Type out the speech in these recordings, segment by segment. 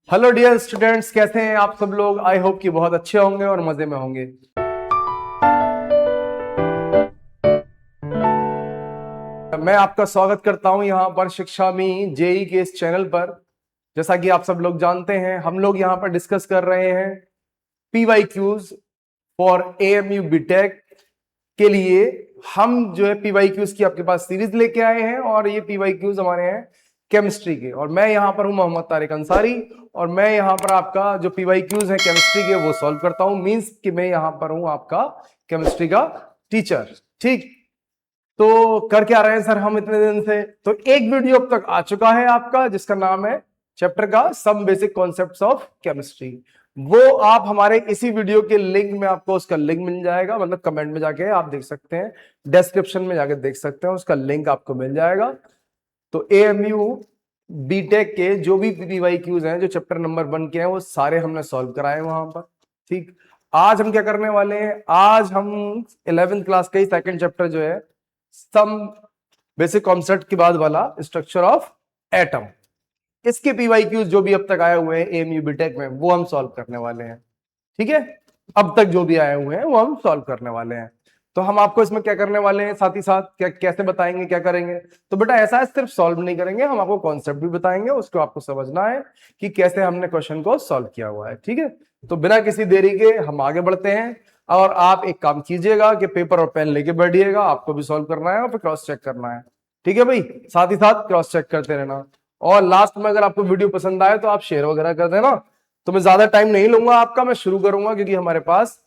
Hello dear students, कैसे हैं आप सब लोग। आई होप कि बहुत अच्छे होंगे और मजे में होंगे। मैं आपका स्वागत करता हूं यहां पर शिक्षा में जेई के इस चैनल पर। जैसा कि आप सब लोग जानते हैं, हम लोग यहां पर डिस्कस कर रहे हैं पीवाईक्यूज फॉर एएमयू बीटेक के लिए। हम जो है पीवाईक्यूज की आपके पास सीरीज लेके आए हैं और ये पीवाईक्यूज हमारे हैं केमिस्ट्री के। और मैं यहां पर हूं मोहम्मद तारिक अंसारी, और मैं यहां पर आपका जो पीवाईक्यूज है केमिस्ट्री के वो सॉल्व करता हूं। मींस कि मैं यहां पर हूं आपका केमिस्ट्री का टीचर। ठीक, तो कर क्या रहे हैं सर हम इतने दिन से। तो एक वीडियो अब तक आ चुका है आपका जिसका नाम है चैप्टर का some basic concepts of chemistry. वो आप हमारे इसी वीडियो के लिंक में, आपको उसका लिंक मिल जाएगा, मतलब कमेंट में जाके आप देख सकते हैं, डिस्क्रिप्शन में जाके देख सकते हैं, उसका लिंक आपको मिल जाएगा। तो एएमयू बीटेक के जो भी पीवाईक्यूज हैं जो चैप्टर नंबर 1 के हैं वो सारे हमने सॉल्व कराए वहां पर। ठीक, आज हम क्या करने वाले हैं, आज हम 11th क्लास का ही सेकंड चैप्टर जो है सम बेसिक कॉन्सेप्ट के बाद वाला स्ट्रक्चर ऑफ एटम, इसके पीवाईक्यूज जो भी अब तक आए हुए हैं एएमयू बीटेक में वो हम सॉल्व करने वाले हैं। ठीक है, अब तक जो भी आए हुए हैं वो हम सॉल्व करने वाले हैं। तो हम आपको इसमें क्या करने वाले हैं, साथ ही साथ क्या कैसे बताएंगे, क्या करेंगे। तो बेटा ऐसा है, सिर्फ सॉल्व नहीं करेंगे, हम आपको कॉन्सेप्ट भी बताएंगे, उसको आपको समझना है कि कैसे हमने क्वेश्चन को सॉल्व किया हुआ है। ठीक है, तो बिना किसी देरी के हम आगे बढ़ते हैं। और आप एक काम कीजिएगा कि पेपर और पेन लेके बैठिएगा, आपको भी सॉल्व करना है और फिर क्रॉस चेक करना है। ठीक है भाई, साथ ही साथ क्रॉस चेक करते रहना। और लास्ट में अगर आपको वीडियो पसंद आए तो आप शेयर वगैरह कर देना। तो मैं ज्यादा टाइम नहीं लूंगा आपका, मैं शुरू करूंगा क्योंकि हमारे पास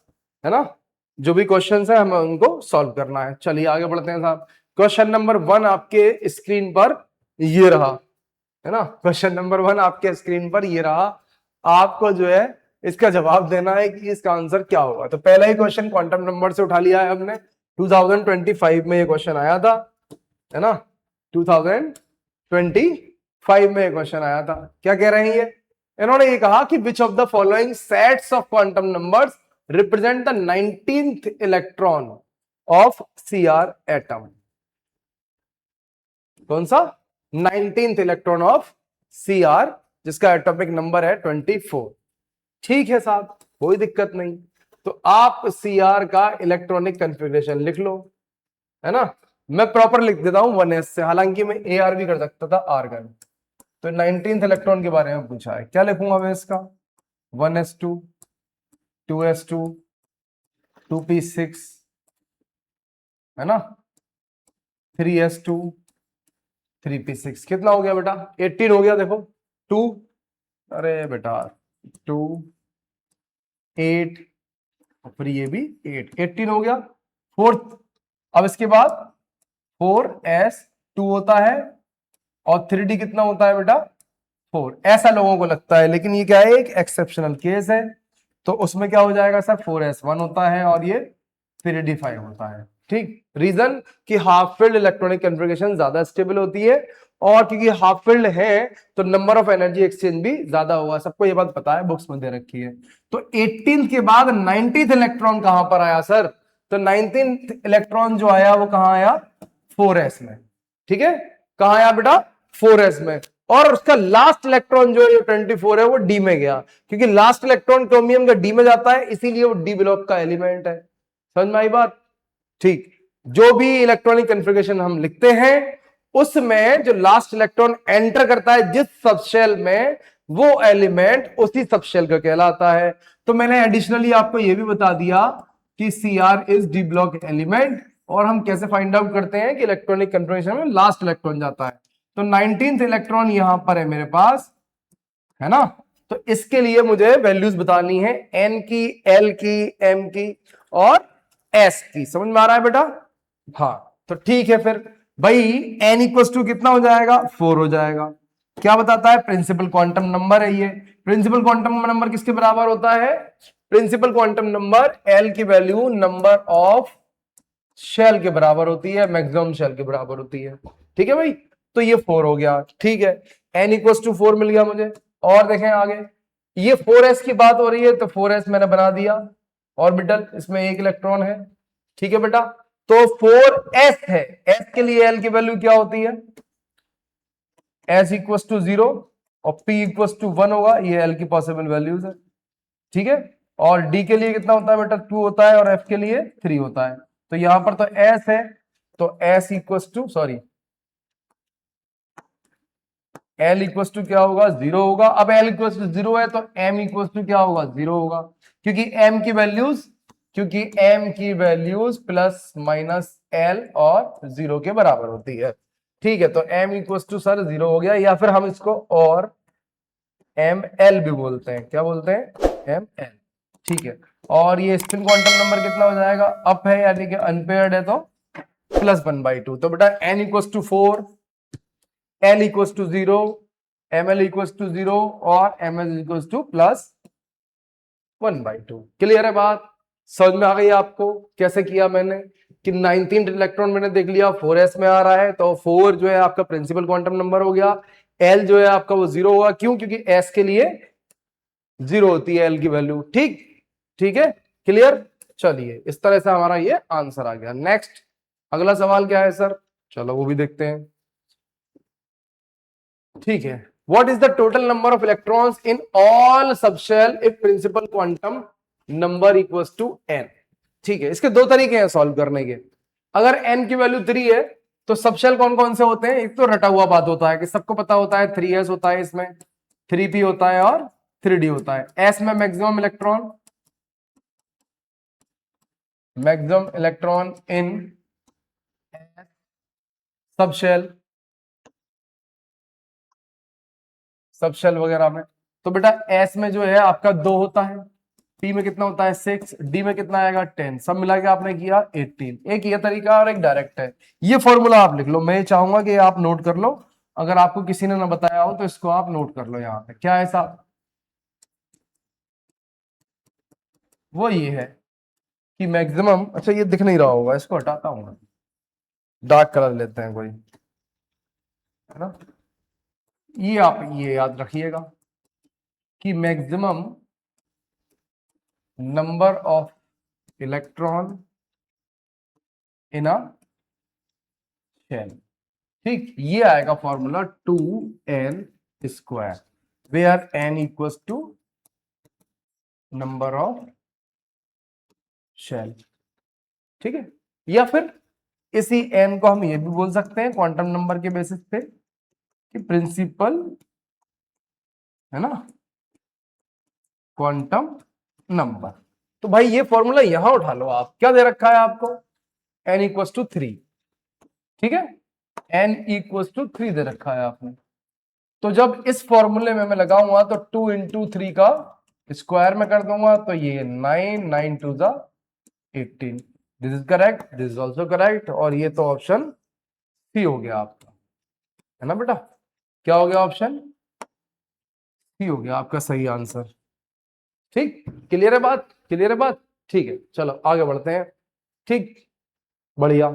है ना जो भी क्वेश्चंस है हमें उनको सॉल्व करना है। चलिए आगे बढ़ते हैं साहब। क्वेश्चन नंबर 1 आपके स्क्रीन पर ये रहा, है ना। क्वेश्चन नंबर 1 आपके स्क्रीन पर ये रहा। आपको जो है इसका जवाब देना है कि इसका आंसर क्या होगा। तो पहला ही क्वेश्चन क्वांटम नंबर से उठा लिया है हमने। 2025 में ये क्वेश्चन आया था, है ना। 2025 में ये क्वेश्चन आया था। क्या कह रहे हैं ये, इन्होंने ये कहा कि which of the following sets of quantum numbers represent the 19th electron of CR atom. कौन सा 19th इलेक्ट्रॉन ऑफ सीआर, जिसका एटॉमिक नंबर है 24। ठीक है साहब, कोई दिक्कत नहीं। तो आप सीआर का इलेक्ट्रॉनिक कन्फिग्रेशन लिख लो, है ना। मैं प्रॉपर लिख देता हूं 1s से, हालांकि मैं AR भी कर सकता था, आर्गन। तो 19th इलेक्ट्रॉन के बारे में पूछा है, क्या लिखूंगा मैं इसका, 1s2 2s2 2p6, है ना, 3s2 3p6। कितना हो गया बेटा, 18 हो गया। देखो 2, अरे बेटा 2 8, फिर ये भी 8, 18 हो गया। फोर्थ, अब इसके बाद 4s2 होता है और 3d कितना होता है बेटा 4। ऐसा लोगों को लगता है, लेकिन ये क्या है, एक एक्सेप्शनल केस है। तो उसमें क्या हो जाएगा सर, 4s1 होता है और ये 3d5 होता है। ठीक, रीजन कि हाफ फील्ड इलेक्ट्रॉनिक कन्फिग्रेशन ज्यादा स्टेबल होती है, और क्योंकि हाफ फील्ड है तो नंबर ऑफ एनर्जी एक्सचेंज भी ज्यादा हुआ। सबको ये बात पता है, बुक्स में दे रखी है। तो 18th के बाद 19th इलेक्ट्रॉन कहां पर आया सर, तो 19th इलेक्ट्रॉन जो आया वो कहां आया, 4s में। ठीक है, कहां आया बेटा, 4s में। और उसका लास्ट इलेक्ट्रॉन जो है 24 है वो डी में गया, क्योंकि लास्ट इलेक्ट्रॉन क्रोमियम का डी में जाता है, इसीलिए वो डी ब्लॉक का एलिमेंट है। समझ में आई बात। ठीक, जो भी इलेक्ट्रॉनिक कन्फिग्रेशन हम लिखते हैं उसमें जो लास्ट इलेक्ट्रॉन एंटर करता है जिस सबशेल में, वो एलिमेंट उसी सबशेल का कहलाता है। तो मैंने एडिशनली आपको यह भी बता दिया कि CR is D block element, और हम कैसे फाइंड आउट करते हैं कि इलेक्ट्रॉनिक कन्फिग्रेशन में लास्ट इलेक्ट्रॉन जाता है। तो 19th इलेक्ट्रॉन यहां पर है मेरे पास, है ना। तो इसके लिए मुझे वैल्यूज बतानी है, एन की, एल की, एम की और एस की। समझ में आ रहा है बेटा, हाँ। तो ठीक है फिर भाई, एन इक्वल टू कितना हो जाएगा, 4 हो जाएगा। क्या बताता है, प्रिंसिपल क्वांटम नंबर है ये। प्रिंसिपल क्वांटम नंबर किसके बराबर होता है, प्रिंसिपल क्वांटम नंबर एल की वैल्यू नंबर ऑफ शेल के बराबर होती है, मैक्सिमम शेल के बराबर होती है। ठीक है भाई, तो ये 4 हो गया। ठीक है, एन इक्वल टू 4 मिल गया मुझे। और देखें आगे, ये 4s की बात हो रही है तो 4s मैंने बना दिया, ऑर्बिटल, इसमें एक इलेक्ट्रॉन है। ठीक है बेटा, तो 4s है, s के लिए l की वैल्यू क्या होती है, s इक्वल टू 0, और P इक्वल टू 1 होगा, ये L की पॉसिबल वैल्यूज है, ठीक है। और D के लिए कितना होता है बेटा, 2 होता है, और F के लिए 3 होता है। तो यहां पर तो S है, तो S equal to sorry L equal to क्या होगा, 0 होगा। अब L इक्वल टू 0 है तो M इक्वल टू क्या होगा, 0 होगा, क्योंकि M की वैल्यूज प्लस माइनस L और 0 के बराबर होती है, ठीक है। तो M इक्वल टू सर 0 हो गया, या फिर हम इसको और ML भी बोलते हैं, क्या बोलते हैं, ML, ठीक है। और ये स्पिन क्वांटम नंबर कितना हो जाएगा, अप है यानी कि अनपेयर्ड है तो +1/2। तो बेटा N equal to 4, L equal to 0, ML equal to 0 और ML इक्वल टू +1/2। क्लियर है बात, समझ में आ गई आपको कैसे किया मैंने, कि 19 इलेक्ट्रॉन मैंने देख लिया 4s में आ रहा है, तो 4 जो है आपका प्रिंसिपल क्वांटम नंबर हो गया, L जो है आपका वो 0 होगा, क्यों, क्योंकि S के लिए 0 होती है L की वैल्यू, ठीक, ठीक है, क्लियर। चलिए इस तरह से हमारा ये आंसर आ गया। नेक्स्ट अगला सवाल क्या है सर, चलो वो भी देखते हैं, ठीक है। What is the total number of electrons in all subshell if principal quantum number equals to n, ठीक है। इसके दो तरीके हैं सॉल्व करने के। अगर n की वैल्यू 3 है तो सबशेल कौन कौन से होते हैं, एक तो रटा हुआ बात होता है कि सबको पता होता है 3s होता है, इसमें 3p होता है और 3d होता है। s में मैक्सिमम इलेक्ट्रॉन इन सबशेल वगैरह में। तो बेटा S में जो है आपका 2 होता है, P में कितना होता है 6, D में कितना आएगा 10, सब मिला के आपने किया 18। एक ये तरीका और एक डायरेक्ट है। ये फॉर्मूला आप लिख लो, मैं चाहूंगा कि आप नोट कर लो, अगर आपको किसी ने ना बताया हो तो इसको आप नोट कर लो। यहाँ पे क्या है साहब, वो ये है कि मैक्सिमम, अच्छा ये दिख नहीं रहा होगा, इसको हटाता हूँ, डार्क कलर लेते हैं कोई, है ना। ये आप ये याद रखिएगा कि maximum number of electron in a shell, ठीक, ये आएगा formula 2n square, where n equals to number of shell, ठीक है। या फिर इसी n को हम ये भी बोल सकते हैं क्वांटम नंबर के बेसिस पे कि प्रिंसिपल, है ना, क्वांटम नंबर। तो भाई ये फॉर्मूला यहां उठा लो आप, क्या दे रखा है आपको, n इक्वल्स टू 3, ठीक है, n इक्वल्स टू 3 दे रखा है आपने। तो जब इस फॉर्मूले में मैं लगाऊंगा तो 2 इंटू 3 का स्क्वायर में कर दूंगा, तो ये 9, 9 to the 18, this is correct, this is also correct, और ये तो ऑप्शन सी हो गया आपका, है ना बेटा, क्या हो गया, ऑप्शन सी हो गया आपका सही आंसर, ठीक, क्लियर है बात, क्लियर है बात, ठीक है। चलो आगे बढ़ते हैं, ठीक, बढ़िया,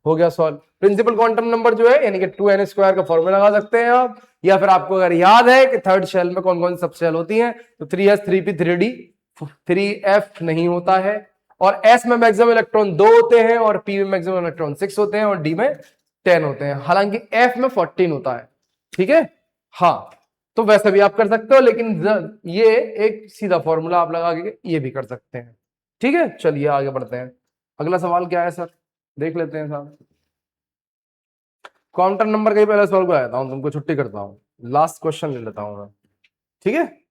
हो गया सॉल्व। प्रिंसिपल क्वांटम नंबर जो है यानी कि 2n स्क्वायर का फॉर्मूला लगा सकते हैं आप, या फिर आपको अगर याद है कि थर्ड शेल में कौन कौन सब शेल होती हैं, तो 3s 3p 3d 3f नहीं होता है, और s में मैक्सिमम इलेक्ट्रॉन 2 होते हैं, और p में मैक्सिमम इलेक्ट्रॉन 6 होते हैं, और d में 10 होते हैं, हालांकि f में 14 होता है, ठीक है। हाँ, तो वैसे भी आप कर सकते हो, लेकिन ये एक सीधा फॉर्मूला आप लगा के ये भी कर सकते हैं, ठीक है। चलिए आगे बढ़ते हैं, अगला सवाल क्या है सर, देख लेते हैं साहब। क्वांटम नंबर का ही पहले सॉल्व कराता हूं, तुमको छुट्टी करता हूं, लास्ट क्वेश्चन ले लेता हूं मैं, ठीक है।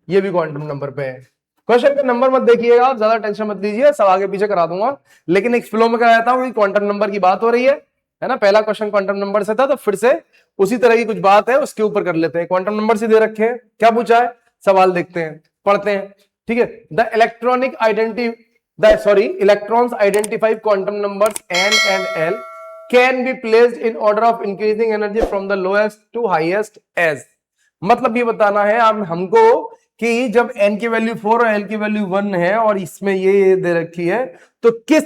ये भी क्वांटम नंबर पे है, क्वेश्चन का नंबर मत देखिएगा आप, ज्यादा टेंशन मत लीजिए, सब आगे पीछे करा दूंगा, लेकिन एक फ्लो में कराता हूं, क्वांटम नंबर की बात हो रही है ना, पहला क्वेश्चन क्वांटम नंबर से था, तो फिर से उसी तरह की कुछ बात है उसके ऊपर कर लेते हैं। क्वांटम नंबर से दे रखे हैं, क्या पूछा है, सवाल देखते हैं, पढ़ते हैं, ठीक है। The electronic identity electrons identify quantum numbers n and l can be placed in order of increasing energy from the lowest to highest as, मतलब ये बताना है हमको कि जब n की वैल्यू 4 और l की वैल्यू 1 है और इसमें ये दे रखी है, तो किस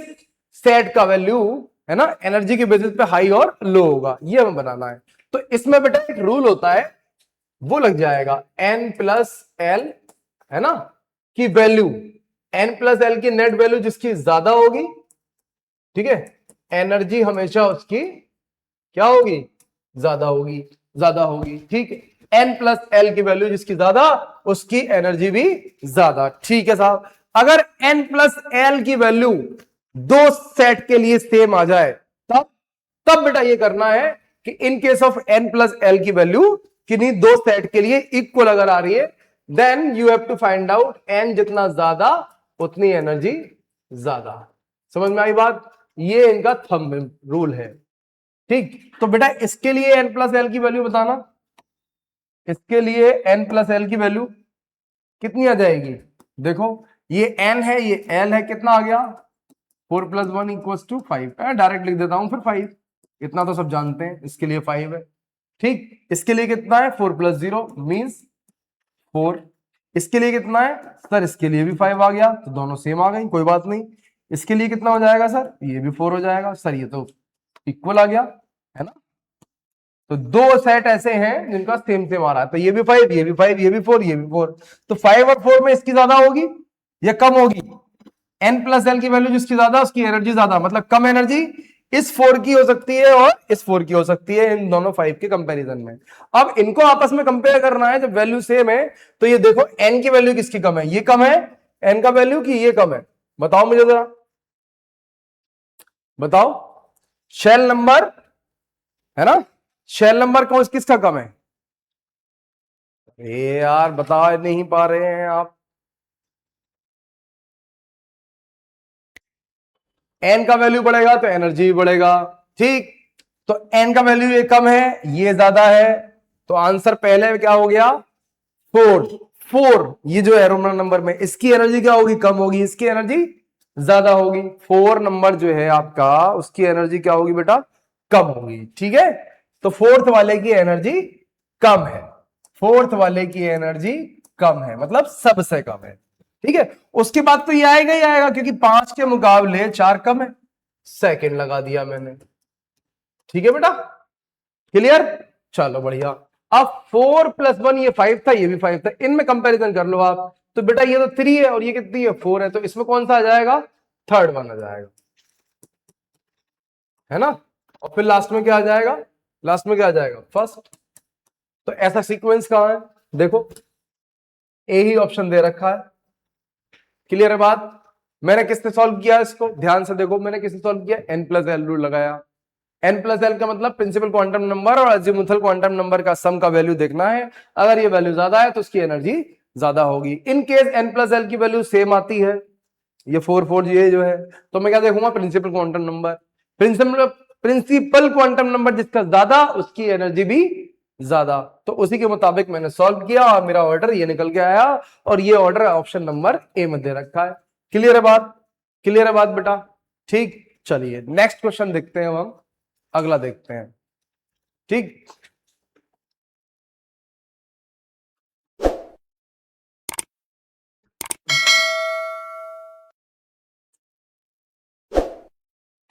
सेट का वैल्यू, है ना, एनर्जी के बेसिस पे हाई और लो होगा, ये हमें बनाना है। तो इसमें बेटा एक रूल होता है, वो लग जाएगा n प्लस एल, है ना, की वैल्यू, n प्लस एल की नेट वैल्यू जिसकी ज्यादा होगी, ठीक है, एनर्जी हमेशा उसकी क्या होगी, ज्यादा होगी, ज्यादा होगी, ठीक है। n प्लस एल की वैल्यू जिसकी ज्यादा उसकी एनर्जी भी ज्यादा। ठीक है साहब, अगर n प्लस एल की वैल्यू दो सेट के लिए सेम आ जाए तब तब बेटा ये करना है कि in case of n plus L की वैल्यू किन्हीं दो सेट के लिए इक्वल अगर आ रही है then you have to find out n जितना ज्यादा उतनी एनर्जी ज्यादा। समझ में आई बात? ये इनका थंब रूल है। ठीक, तो बेटा इसके लिए n प्लस एल की वैल्यू बताना। इसके लिए n प्लस एल की वैल्यू कितनी आ जाएगी? देखो ये n है, ये l है, कितना आ गया? 4 प्लस 1 इक्वल्स टू 5। डायरेक्ट लिख देता हूं फिर 5, इतना तो सब जानते हैं। इसके लिए 5 है। ठीक, इसके लिए कितना है? 4 प्लस 0 मीन्स 4। इसके लिए कितना है सर? इसके लिए भी 5 आ गया, तो दोनों सेम आ गई, कोई बात नहीं। इसके लिए कितना हो जाएगा सर? ये भी 4 हो जाएगा सर, ये तो इक्वल आ गया है ना। तो दो सेट ऐसे हैं जिनका सेम सेम आ रहा है, तो ये भी 5, ये भी 5, ये भी 4, ये भी 4। तो 5 और 4 में इसकी ज्यादा होगी या कम होगी? n प्लस एल की वैल्यू जिसकी ज्यादा उसकी एनर्जी ज्यादा, मतलब कम एनर्जी इस 4 की हो सकती है और इस 4 की हो सकती है इन दोनों 5 के कंपैरिजन में। अब इनको आपस में कंपेयर करना है, जब वैल्यू सेम है तो ये देखो n की वैल्यू किसकी कम है? ये कम है n का वैल्यू की ये कम है? बताओ मुझे जरा, बताओ। शेल नंबर है ना, शेल नंबर कौन किसका कम है? ये यार बता नहीं पा रहे हैं आप। n का वैल्यू बढ़ेगा तो एनर्जी भी बढ़ेगा। ठीक, तो n का वैल्यू ये कम है, ये ज्यादा है, तो आंसर पहले क्या हो गया? 4। 4 ये जो है रोमन नंबर में, इसकी एनर्जी क्या होगी? कम होगी, इसकी एनर्जी ज्यादा होगी। 4 नंबर जो है आपका उसकी एनर्जी क्या होगी बेटा? कम होगी। ठीक है, तो फोर्थ वाले की एनर्जी कम है, फोर्थ वाले की एनर्जी कम है, मतलब सबसे कम है। ठीक है, उसके बाद तो ये आएगा ही आएगा क्योंकि 5 के मुकाबले 4 कम है। सेकंड लगा दिया मैंने। ठीक है बेटा, क्लियर? चलो बढ़िया। अब 4 प्लस 1 ये 5 था, ये भी 5 था, इनमें कंपैरिजन कर लो आप। तो बेटा ये तो 3 है और ये कितनी है? 4 है, तो इसमें कौन सा आ जाएगा? थर्ड वन आ जाएगा, है ना। और फिर लास्ट में क्या आ जाएगा? लास्ट में क्या आ जाएगा? फर्स्ट। तो ऐसा सीक्वेंस कहां है? देखो ए ही ऑप्शन दे रखा है। क्लियर है बात? मैंने किसने सॉल्व किया इसको? ध्यान से देखो, मैंने किसने सॉल्व किया? n प्लस एल रूल लगाया। n प्लस एल का मतलब प्रिंसिपल क्वांटम नंबर और अजीमुथल क्वांटम नंबर का सम का वैल्यू देखना है। अगर ये वैल्यू ज्यादा है तो उसकी एनर्जी ज्यादा होगी। In case n plus L की वैल्यू सेम आती है, ये 4 4 ये जो है, तो मैं क्या देखूंगा? Principal quantum number. Principal quantum number जिसका ज्यादा उसकी एनर्जी भी ज्यादा। तो उसी के मुताबिक मैंने सॉल्व किया और मेरा ऑर्डर ये निकल के आया, और ये ऑर्डर ऑप्शन नंबर ए में दे रखा है। क्लियर है बात? क्लियर है बात बेटा? ठीक, चलिए नेक्स्ट क्वेश्चन देखते हैं, हम अगला देखते हैं। ठीक,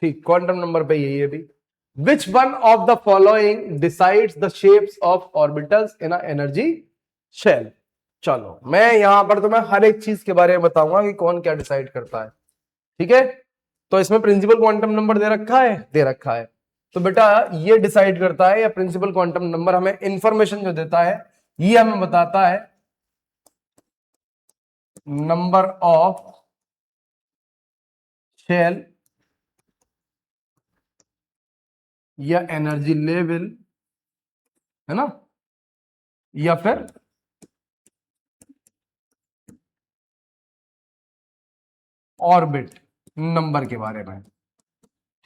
ठीक, क्वांटम नंबर पे यही है भी। Which one of the following decides the shapes of orbitals in energy shell? चलो मैं यहां पर तुम्हें हर एक चीज के बारे में बताऊंगा कि कौन क्या डिसाइड करता है। ठीक है, तो इसमें प्रिंसिपल क्वांटम नंबर दे रखा है, दे रखा है, तो बेटा ये डिसाइड करता है, या प्रिंसिपल क्वांटम नंबर हमें इंफॉर्मेशन जो देता है ये हमें बताता है नंबर ऑफ शेल या एनर्जी लेवल, है ना, या फिर ऑर्बिट नंबर के बारे में।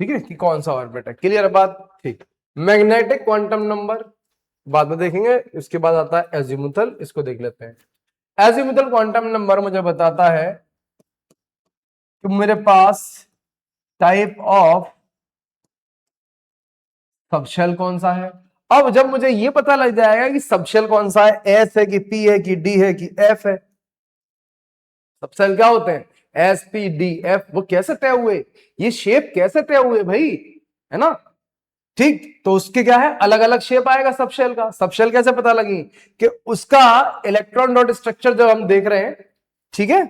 ठीक है, कि कौन सा ऑर्बिट है। क्लियर है बात? ठीक, मैग्नेटिक क्वांटम नंबर बाद में देखेंगे, इसके बाद आता है एजीमुथल, इसको देख लेते हैं। एजीमुथल क्वांटम नंबर मुझे बताता है कि मेरे पास टाइप ऑफ सबशेल कौन सा है। अब जब मुझे ये पता लग जाएगा कि सबशेल कौन सा है, एस है कि पी है कि डी है कि एफ है। सबशेल क्या होते हैं? S P D F. वो कैसे तय हुए? ये शेप कैसे तय हुए भाई, है ना। ठीक, तो उसके क्या है? अलग अलग शेप आएगा सबशेल का। सबशेल कैसे पता लगी? कि उसका इलेक्ट्रॉन डॉट स्ट्रक्चर जब हम देख रहे हैं, ठीक है,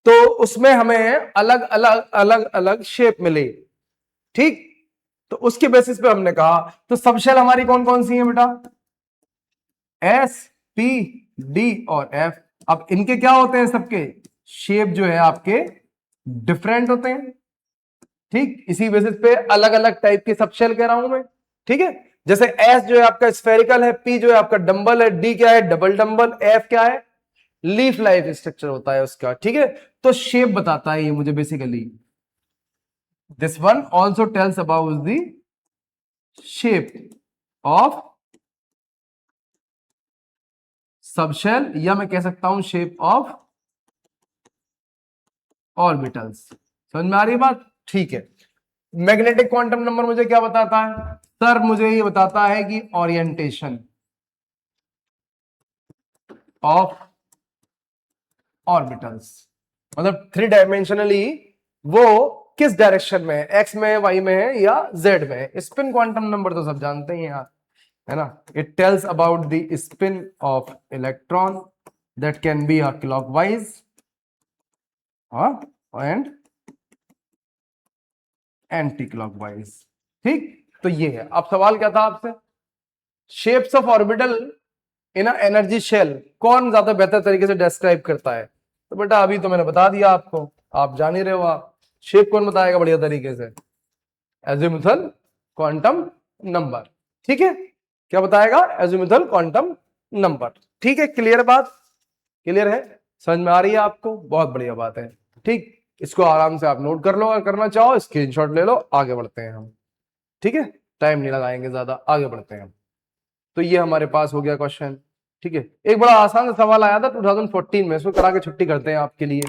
तो उसमें हमें अलग अलग अलग अलग शेप मिले। ठीक, तो उसके बेसिस पे हमने कहा। तो सबशेल हमारी कौन कौन सी है बेटा? एस, पी, डी और एफ। अब इनके क्या होते हैं, सबके शेप जो है आपके डिफरेंट होते हैं। ठीक, इसी बेसिस पे अलग अलग टाइप के सब शेल कह रहा हूं मैं। ठीक है, जैसे एस जो है आपका स्फेरिकल है, पी जो है आपका डंबल है, डी क्या है डबल डंबल, एफ क्या है लीफ लाइफ स्ट्रक्चर होता है उसका। ठीक है, तो शेप बताता है ये मुझे basically. This one also tells about the shape of subshell, या मैं कह सकता हूं शेप ऑफ ऑर्बिटल्स। समझ में आ रही है बात? ठीक है। मैग्नेटिक क्वांटम नंबर मुझे क्या बताता है सर? मुझे ये बताता है कि ओरिएंटेशन ऑफ ऑर्बिटल्स, मतलब थ्री डायमेंशनली वो किस डायरेक्शन में है, एक्स में है, वाई में है या जेड में है। स्पिन क्वांटम नंबर तो सब जानते हैं यार, है ना। It tells about the spin of electron that can be a clockwise and anti clockwise. ठीक, तो ये है। अब सवाल क्या था आपसे, shapes of orbital in energy shell कौन ज्यादा बेहतर तरीके से डिस्क्राइब करता है? तो बेटा अभी तो मैंने बता दिया आपको, आप जान ही रहे हो। आप शेप कौन बताएगा बढ़िया तरीके से? Azimuthal quantum number. ठीक है, क्या बताएगा? Azimuthal quantum number. ठीक है, क्लियर बात? क्लियर है, समझ में आ रही है आपको? बहुत बढ़िया बात है। ठीक, इसको आराम से आप नोट कर लो, अगर करना चाहो स्क्रीनशॉट ले लो, आगे बढ़ते हैं हम। ठीक है, टाइम नहीं लगाएंगे ज्यादा, आगे बढ़ते हैं हम। तो ये हमारे पास हो गया क्वेश्चन। ठीक है, एक बड़ा आसान सवाल आया था 2014 में, इसको करा के छुट्टी करते हैं आपके लिए।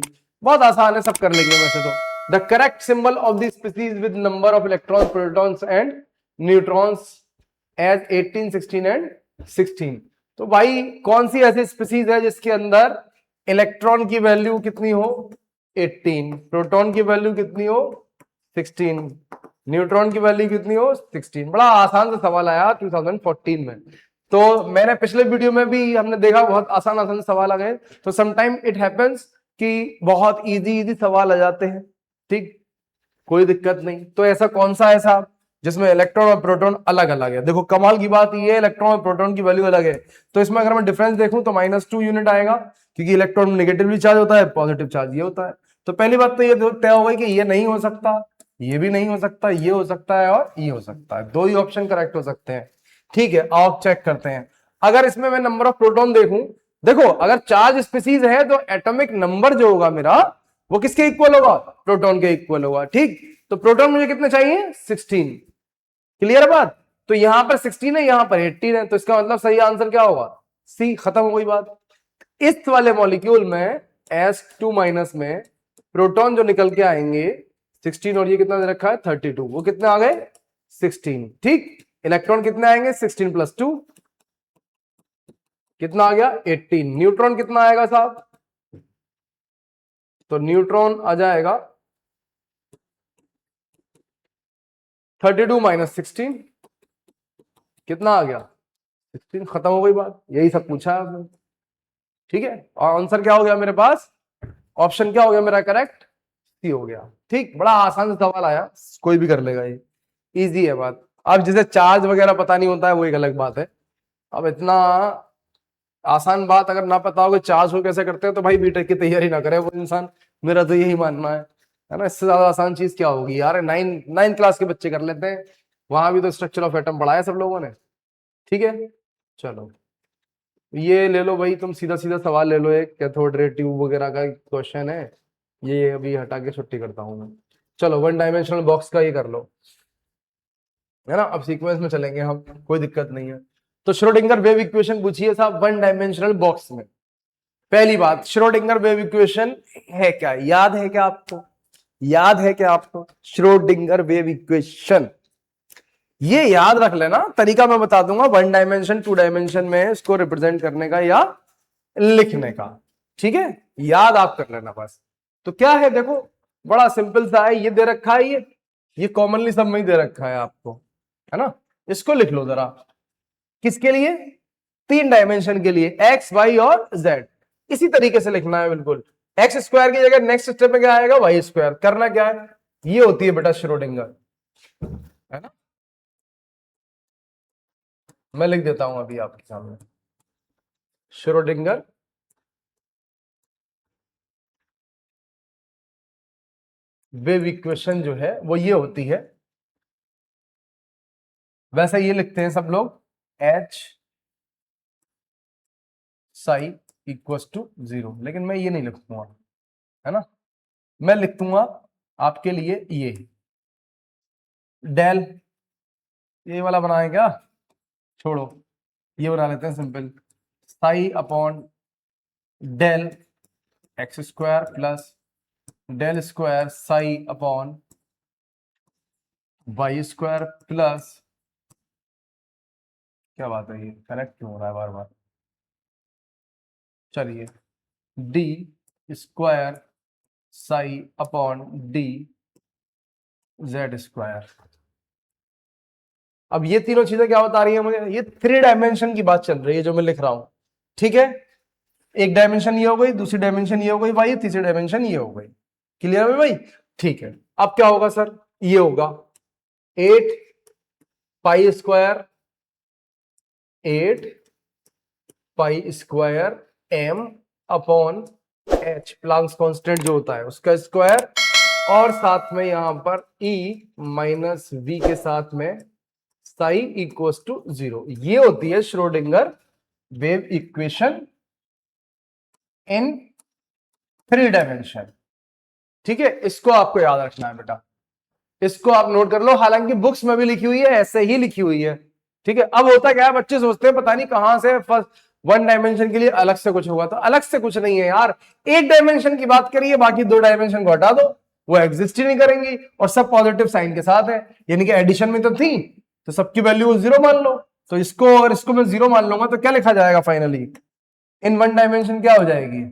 बहुत आसान है, सब कर लेंगे वैसे तो। The correct symbol of the species with number of electrons, protons and neutrons as 18, 16 and 16। तो भाई कौन सी ऐसी स्पीसीज है जिसके अंदर इलेक्ट्रॉन की वैल्यू कितनी हो 18, प्रोटॉन की वैल्यू कितनी हो 16, न्यूट्रॉन की वैल्यू कितनी हो 16। बड़ा आसान सा सवाल आया 2014 में। तो मैंने पिछले वीडियो में भी हमने देखा बहुत आसान आसान सवाल आ गए। तो समटाइम इट हैपेंस कि बहुत इजी इजी सवाल आ जाते हैं। ठीक, कोई दिक्कत नहीं। तो ऐसा कौन सा है साहब जिसमें इलेक्ट्रॉन और प्रोटॉन अलग अलग है? देखो कमाल की बात ये है, इलेक्ट्रॉन और प्रोटॉन की वैल्यू अलग है। तो इसमें अगर मैं डिफरेंस देखूं तो -2 यूनिट आएगा, क्योंकि इलेक्ट्रॉन नेगेटिवली चार्ज होता है, पॉजिटिव चार्ज ये होता है। तो पहली बात तो ये तय हो गई कि ये नहीं हो सकता, ये भी नहीं हो सकता, ये हो सकता है और ये हो सकता है। दो ही ऑप्शन करेक्ट हो सकते हैं। ठीक है, आओ चेक करते हैं। अगर इसमें मैं नंबर ऑफ प्रोटॉन देखूं, देखो अगर चार्ज स्पीसीज है तो एटॉमिक नंबर जो होगा मेरा वो किसके इक्वल होगा? प्रोटॉन के इक्वल होगा। ठीक, तो प्रोटॉन मुझे कितने चाहिए 16। क्लियर बात? तो यहां पर 16 है, यहां पर 18 है, तो इसका मतलब सही आंसर क्या होगा? सी। खत्म हो गई बात। इस वाले मॉलिक्यूल में S2 माइनस में प्रोटॉन जो निकल के आएंगे 16, और ये कितना दे रखा है 32, वो कितने आ गए 16। ठीक, इलेक्ट्रॉन कितने आएंगे 16 + 2 कितना आ गया 18। न्यूट्रॉन कितना आएगा साहब? तो न्यूट्रॉन आ जाएगा 32 - 16 कितना आ गया 16। खत्म हो गई बात, यही सब पूछा है आपने। ठीक है, और आंसर क्या हो गया मेरे पास? ऑप्शन क्या हो गया मेरा करेक्ट? सी हो गया। ठीक, बड़ा आसान सवाल आया, कोई भी कर लेगा, ये इजी है बात। अब जैसे चार्ज वगैरह पता नहीं होता है वो एक अलग बात है। अब इतना आसान बात अगर ना पता हो कि चार्ज को कैसे करते हैं तो भाई बीटेक की तैयारी ना करे वो इंसान, मेरा तो यही मानना है ना। इससे ज्यादा आसान चीज क्या होगी यार? 9th क्लास के बच्चे कर लेते हैं, वहां भी तो स्ट्रक्चर ऑफ एटम पढ़ा है सब लोगों ने। ठीक है, चलो ये ले लो भाई, तुम सीधा सीधा सवाल ले लो, एक कैथोड रे ट्यूब वगैरह का क्वेश्चन है, ये अभी हटा के छुट्टी करता हूं मैं। चलो वन डायमेंशनल बॉक्स का ये कर लो, है ना। अब सीक्वेंस में चलेंगे हम, कोई दिक्कत नहीं है। तो श्रोडिंगर वेव इक्वेशन पूछिए साहब वन डायमेंशनल बॉक्स में। पहली बात, श्रोडिंगर वेव इक्वेशन है क्या? याद है क्या आपको? याद है क्या आपको श्रोडिंगर वेव इक्वेशन? ये याद रख लेना, तरीका मैं बता दूंगा 1 डायमेंशन 2 डायमेंशन में इसको रिप्रेजेंट करने का या लिखने का। ठीक है, याद आप कर लेना बस। तो क्या है देखो, बड़ा सिंपल सा है, ये दे रखा है, ये कॉमनली सब में ही दे रखा है आपको, है ना। इसको लिख लो जरा, किसके लिए? 3 डायमेंशन के लिए, एक्स वाई और जेड। इसी तरीके से लिखना है बिल्कुल। एक्स स्क्वायर की जगह नेक्स्ट स्टेप में क्या आएगा? Y square. करना क्या है, ये होती है बेटा श्रोडिंगर, है ना। मैं लिख देता हूं अभी आपके सामने। श्रोडिंगर वेव इक्वेशन जो है वो ये होती है, वैसे ये लिखते हैं सब लोग, H psi इक्वल्स टू 0, लेकिन मैं ये नहीं लिखूंगा, है ना, मैं लिख दूंगा आपके लिए ये डेल, ये वाला बनाए क्या, छोड़ो, ये बना लेते हैं simple, psi upon del X square plus del square psi upon Y square plus, क्या बात है, ये कनेक्ट क्यों हो रहा है बार बार, चलिए D square psi upon D Z square. अब ये तीनों चीजें क्या बता रही है मुझे, ये 3 डायमेंशन की बात चल रही है जो मैं लिख रहा हूं, ठीक है, एक डायमेंशन ये हो गई, दूसरी डायमेंशन ये हो गई भाई, तीसरी डायमेंशन ये हो गई, क्लियर है भाई, ठीक है। अब क्या होगा सर, ये होगा 8 pi square 8 pi square M upon H, Planck's constant जो होता है उसका स्क्वायर, और साथ में यहां पर E माइनस वी के साथ में साई इक्वल्स टू 0। ये होती है Schrodinger wave equation in 3 dimension, ठीक है, इसको आपको याद रखना है बेटा, इसको आप नोट कर लो, हालांकि बुक्स में भी लिखी हुई है, ऐसे ही लिखी हुई है, ठीक है। अब होता क्या है, बच्चे सोचते हैं पता नहीं कहां से फर्स्ट 1 डायमेंशन के लिए अलग से कुछ होगा, तो अलग से कुछ नहीं है यार, एक डायमेंशन की बात करिए, बाकी 2 डायमेंशन को हटा दो, वो एग्जिस्ट ही नहीं करेंगी, और सब पॉजिटिव साइन के साथ है, यानी कि एडिशन में तो थी, तो सबकी वैल्यू 0 मान लो, तो इसको और इसको मैं 0 मान लूंगा, तो क्या लिखा जाएगा फाइनली, इन 1 डायमेंशन क्या हो जाएगी,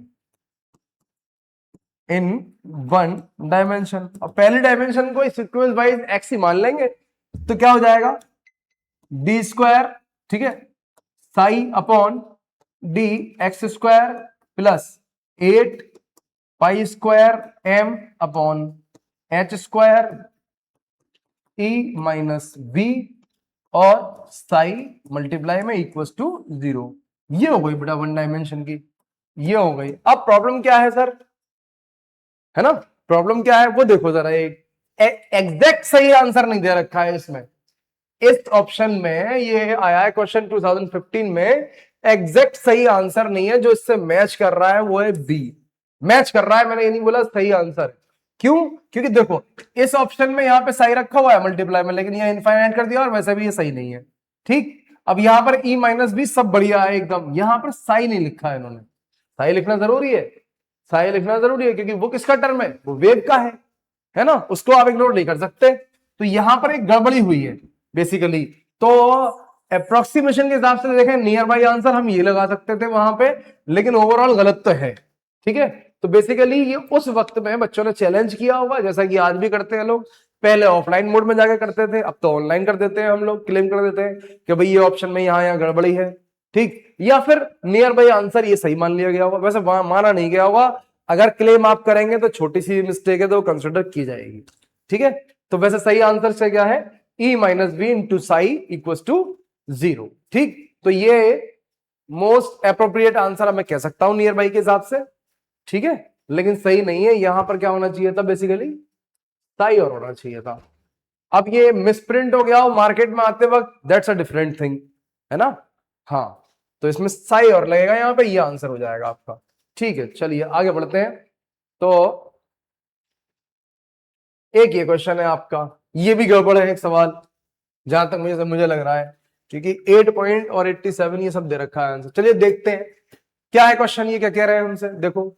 इन 1 डायमेंशन। अब पहले डायमेंशन को सीक्वेंस वाइज एक्स ही मान लेंगे, तो क्या हो जाएगा डी स्क्वायर, ठीक है, psi upon D X square plus 8 pi square M upon H square E minus B और साई मल्टीप्लाई में इक्वल्स टू 0। ये हो गई बेटा 1 डायमेंशन की, ये हो गई। अब प्रॉब्लम क्या है सर, है ना, प्रॉब्लम क्या है वो देखो जरा, एक एग्जैक्ट सही आंसर नहीं दे रखा है इसमें, इस ऑप्शन में ये आया है क्वेश्चन 2015 में, एग्जैक्ट सही आंसर नहीं है, जो इससे मैच कर रहा है वो है बी, मैच कर रहा है, मैंने ये नहीं बोला सही आंसर, क्यों, क्योंकि देखो इस ऑप्शन में यहां पे सही रखा हुआ है मल्टीप्लाई में, लेकिन यहां इनफाइनाइट कर दिया, और वैसे भी ये सही नहीं है, ठीक। अब यहां पर ई माइनस बी सब बढ़िया है एकदम, यहां पर साई नहीं लिखा है इन्होंने, साई लिखना जरूरी है, साई लिखना जरूरी है, क्योंकि वो किसका टर्म है, वो वेव का है ना, उसको आप इग्नोर नहीं कर सकते, तो यहां पर एक गड़बड़ी हुई है बेसिकली। तो अप्रोक्सीमेशन के हिसाब से देखें, नियर बाई आंसर हम ये लगा सकते थे वहां पे, लेकिन ओवरऑल गलत तो है, ठीक है। तो बेसिकली ये उस वक्त में बच्चों ने चैलेंज किया होगा, जैसा कि आज भी करते हैं लोग, पहले ऑफलाइन मोड में जाके करते थे, अब तो ऑनलाइन कर देते हैं, हम लोग क्लेम कर देते हैं कि भाई ये ऑप्शन में यहां गड़बड़ी है, ठीक, या फिर नियर बाई आंसर ये सही मान लिया गया होगा, वैसे माना नहीं गया होगा, अगर क्लेम आप करेंगे तो छोटी सी मिस्टेक है तो कंसिडर की जाएगी, ठीक है। तो वैसे सही आंसर से क्या है, e minus B into psi equals to 0, ठीक। तो ये मोस्ट अप्रोप्रिएट आंसर मैं कह सकता हूं नियर बाई के हिसाब से, ठीक है, लेकिन सही नहीं है, यहां पर क्या होना चाहिए था, बेसिकली साई और होना चाहिए था। अब ये मिसप्रिंट हो गया हो मार्केट में आते वक्त, दैट्स अ डिफरेंट थिंग, है ना, हाँ, तो इसमें साई और लगेगा यहां पे, ये आंसर हो जाएगा आपका, ठीक है। चलिए आगे बढ़ते हैं, तो एक ये क्वेश्चन है आपका, ये भी गड़बड़ है एक सवाल, जहां तक मुझे लग रहा है, क्योंकि 8 पॉइंट और 87 ये सब दे रखा है आंसर। चलिए देखते हैं क्या है क्वेश्चन, ये क्या कह रहे हैं हमसे, देखो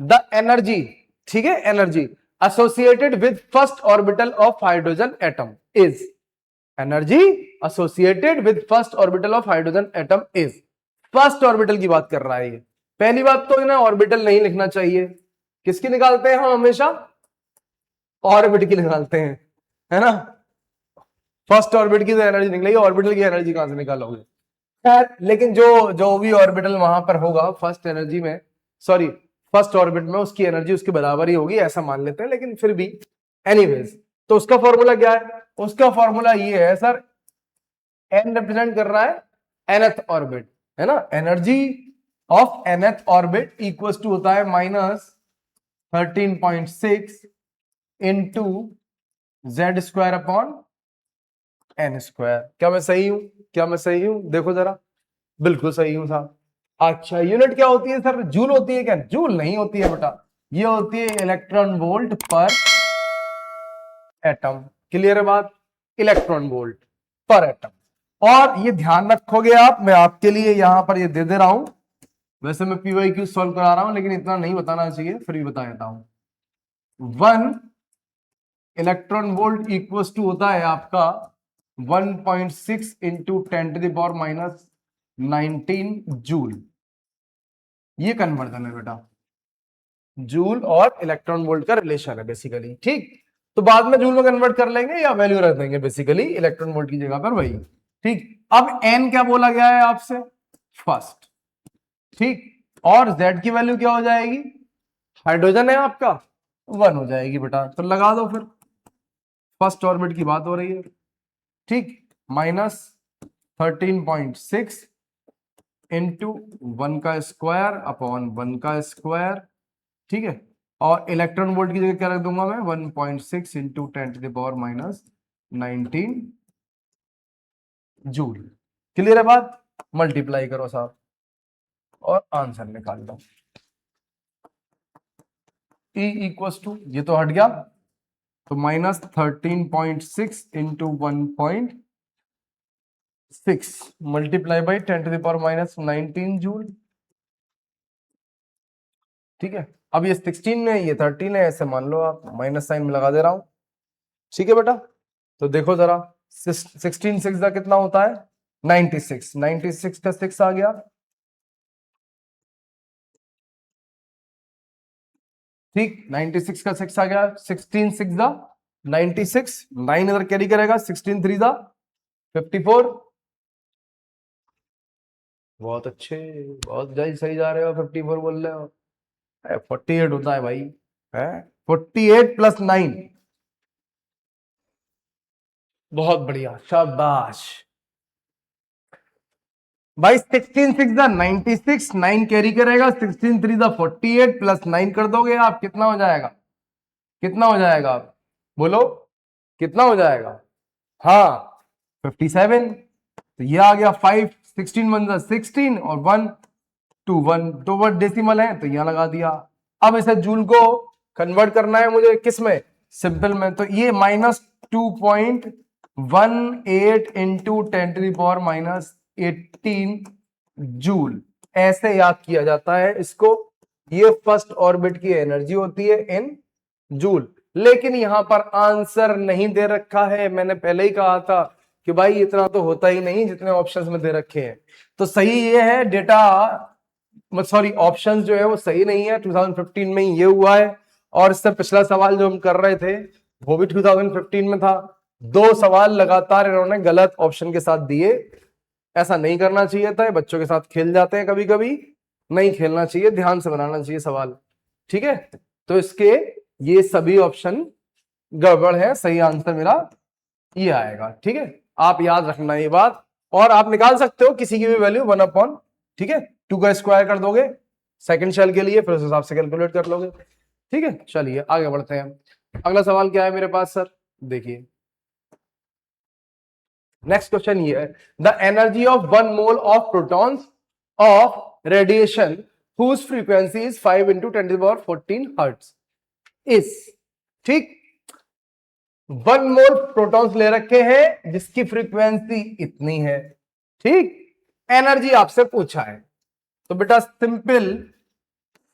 द एनर्जी, ठीक है, energy associated with first orbital of hydrogen atom is, energy associated with first orbital of hydrogen atom is, first orbital की बात कर रहा है ये। पहली बात तो ना ऑर्बिटल नहीं लिखना चाहिए, किसकी निकालते हैं हम हमेशा, ऑर्बिट की निकालते हैं, है ना, फर्स्ट ऑर्बिट की तो एनर्जी निकलेगी, ऑर्बिटल की एनर्जी कहां से निकालोगे, खैर, लेकिन जो जो भी ऑर्बिटल वहां पर होगा फर्स्ट एनर्जी में, सॉरी फर्स्ट ऑर्बिट में, उसकी एनर्जी उसके बराबर ही होगी ऐसा मान लेते हैं, लेकिन फिर भी एनीवेज, तो उसका फॉर्मूला क्या है, उसका फॉर्मूला ये है सर, एन रिप्रेजेंट कर रहा है nth ऑर्बिट, है ना, energy of nth orbit equals to होता है -13.6 into Z square upon N square. क्या मैं सही हूं? क्या मैं सही हूं? देखो जरा, बिल्कुल सही हूं साहब। अच्छा, यूनिट क्या होती है सर? जूल होती है क्या? जूल नहीं होती है बेटा, ये होती है इलेक्ट्रॉन वोल्ट पर एटम। क्लियर है बात? इलेक्ट्रॉन वोल्ट पर एटम। और ये ध्यान रखोगे आप, मैं आपके लिए यहां पर ये दे रहा हूं। वैसे मैं PYQ सॉल्व करा रहा हूं, लेकिन इतना नहीं बताना चाहिए, फिर भी बता देता हूं। 1 इलेक्ट्रॉन वोल्ट इक्वल्स टू होता है आपका 1.6 इंटू 10⁻⁻19 जूल। ये कन्वर्जन है बेटा, जूल और इलेक्ट्रॉन वोल्ट का रिलेशन है बेसिकली। ठीक, तो बाद में जूल में कन्वर्ट कर लेंगे या वैल्यू रख देंगे बेसिकली इलेक्ट्रॉन वोल्ट की जगह पर वही। ठीक, अब एन क्या बोला गया है आपसे? फर्स्ट। ठीक, और जेड की वैल्यू क्या हो जाएगी? हाइड्रोजन है आपका, 1 हो जाएगी बेटा, तो लगा दो फिर। फर्स्ट ऑर्बिट की बात हो रही है। ठीक, -13.6 इंटू 1 का स्क्वायर अपॉन 1 का स्क्वायर। ठीक है, और इलेक्ट्रॉन वोल्ट की जगह क्या रख दूंगा मैं? 1.6 इंटू 10⁻⁻19 जूल। क्लियर है बात? मल्टीप्लाई करो साहब और आंसर निकाल दो। E इक्वल्स टू, ये तो हट गया, तो -13.6 इंटू 1.6 मल्टीप्लाई बाई 10⁻⁻19 जूल। ठीक है, अब ये 16 है, ये 13 है, ऐसे मान लो आप, माइनस साइन में लगा दे रहा हूं। ठीक है बेटा, तो देखो जरा, 16 6 का कितना होता है? 96। 96 का 6 आ गया। ठीक, 96 का 6 आ गया। 16 6 दा 96, 9 इधर कैरी करेगा, 16 3 दा 54। बहुत अच्छे, बहुत सही जा रहे हो, 54 बोल रहे हो। 48 होता है भाई, है 48 प्लस 9। बहुत बढ़िया, शाबाश भाई। 16 6 दा 96, 9 कैरी करेगा, 16 3 दा 48 प्लस 9 कर दोगे आप, कितना हो जाएगा? कितना हो जाएगा आप बोलो, कितना हो जाएगा? हाँ 57। तो ये आ गया 5, 16 1 दा 16 और 1 2 1 तो वर्ड डेसिमल है, तो यहां लगा दिया। अब इसे जूल को कन्वर्ट करना है मुझे किस में? सिंपल में। तो ये -2.18 इंटू 10⁻⁻18 जूल, ऐसे याद किया जाता है इसको। ये फर्स्ट ऑर्बिट की एनर्जी होती है इन जूल। लेकिन यहां पर आंसर नहीं दे रखा है, मैंने पहले ही कहा था कि भाई इतना तो होता ही नहीं जितने ऑप्शंस में दे रखे हैं। तो सही ये है डेटा, सॉरी ऑप्शंस जो है वो सही नहीं है। 2015 में ही ये हुआ है, और इससे पिछला सवाल जो हम कर रहे थे वो भी 2015 में था। 2 सवाल लगातार इन्होंने गलत ऑप्शन के साथ दिए। ऐसा नहीं करना चाहिए था, बच्चों के साथ खेल जाते हैं कभी कभी, नहीं खेलना चाहिए, ध्यान से बनाना चाहिए सवाल। ठीक है, तो इसके ये सभी ऑप्शन गड़बड़ है, सही आंसर मेरा ये आएगा। ठीक है, आप याद रखना ये बात, और आप निकाल सकते हो किसी की भी वैल्यू 1 अपॉन, ठीक है, 2 का स्क्वायर कर दोगे सेकंड शेल के लिए, फिर उस हिसाब से कैलकुलेट कर लोगे। ठीक है, चलिए आगे बढ़ते हैं। अगला सवाल क्या है मेरे पास सर? देखिए नेक्स्ट क्वेश्चन ये है, the energy of 1 mole of protons of radiation whose frequency is 5 into 10⁻14 hertz is. ठीक, 1 मोल प्रोटॉन्स ले रखे हैं जिसकी फ्रीक्वेंसी इतनी है। ठीक, एनर्जी आपसे पूछा है, तो बेटा सिंपल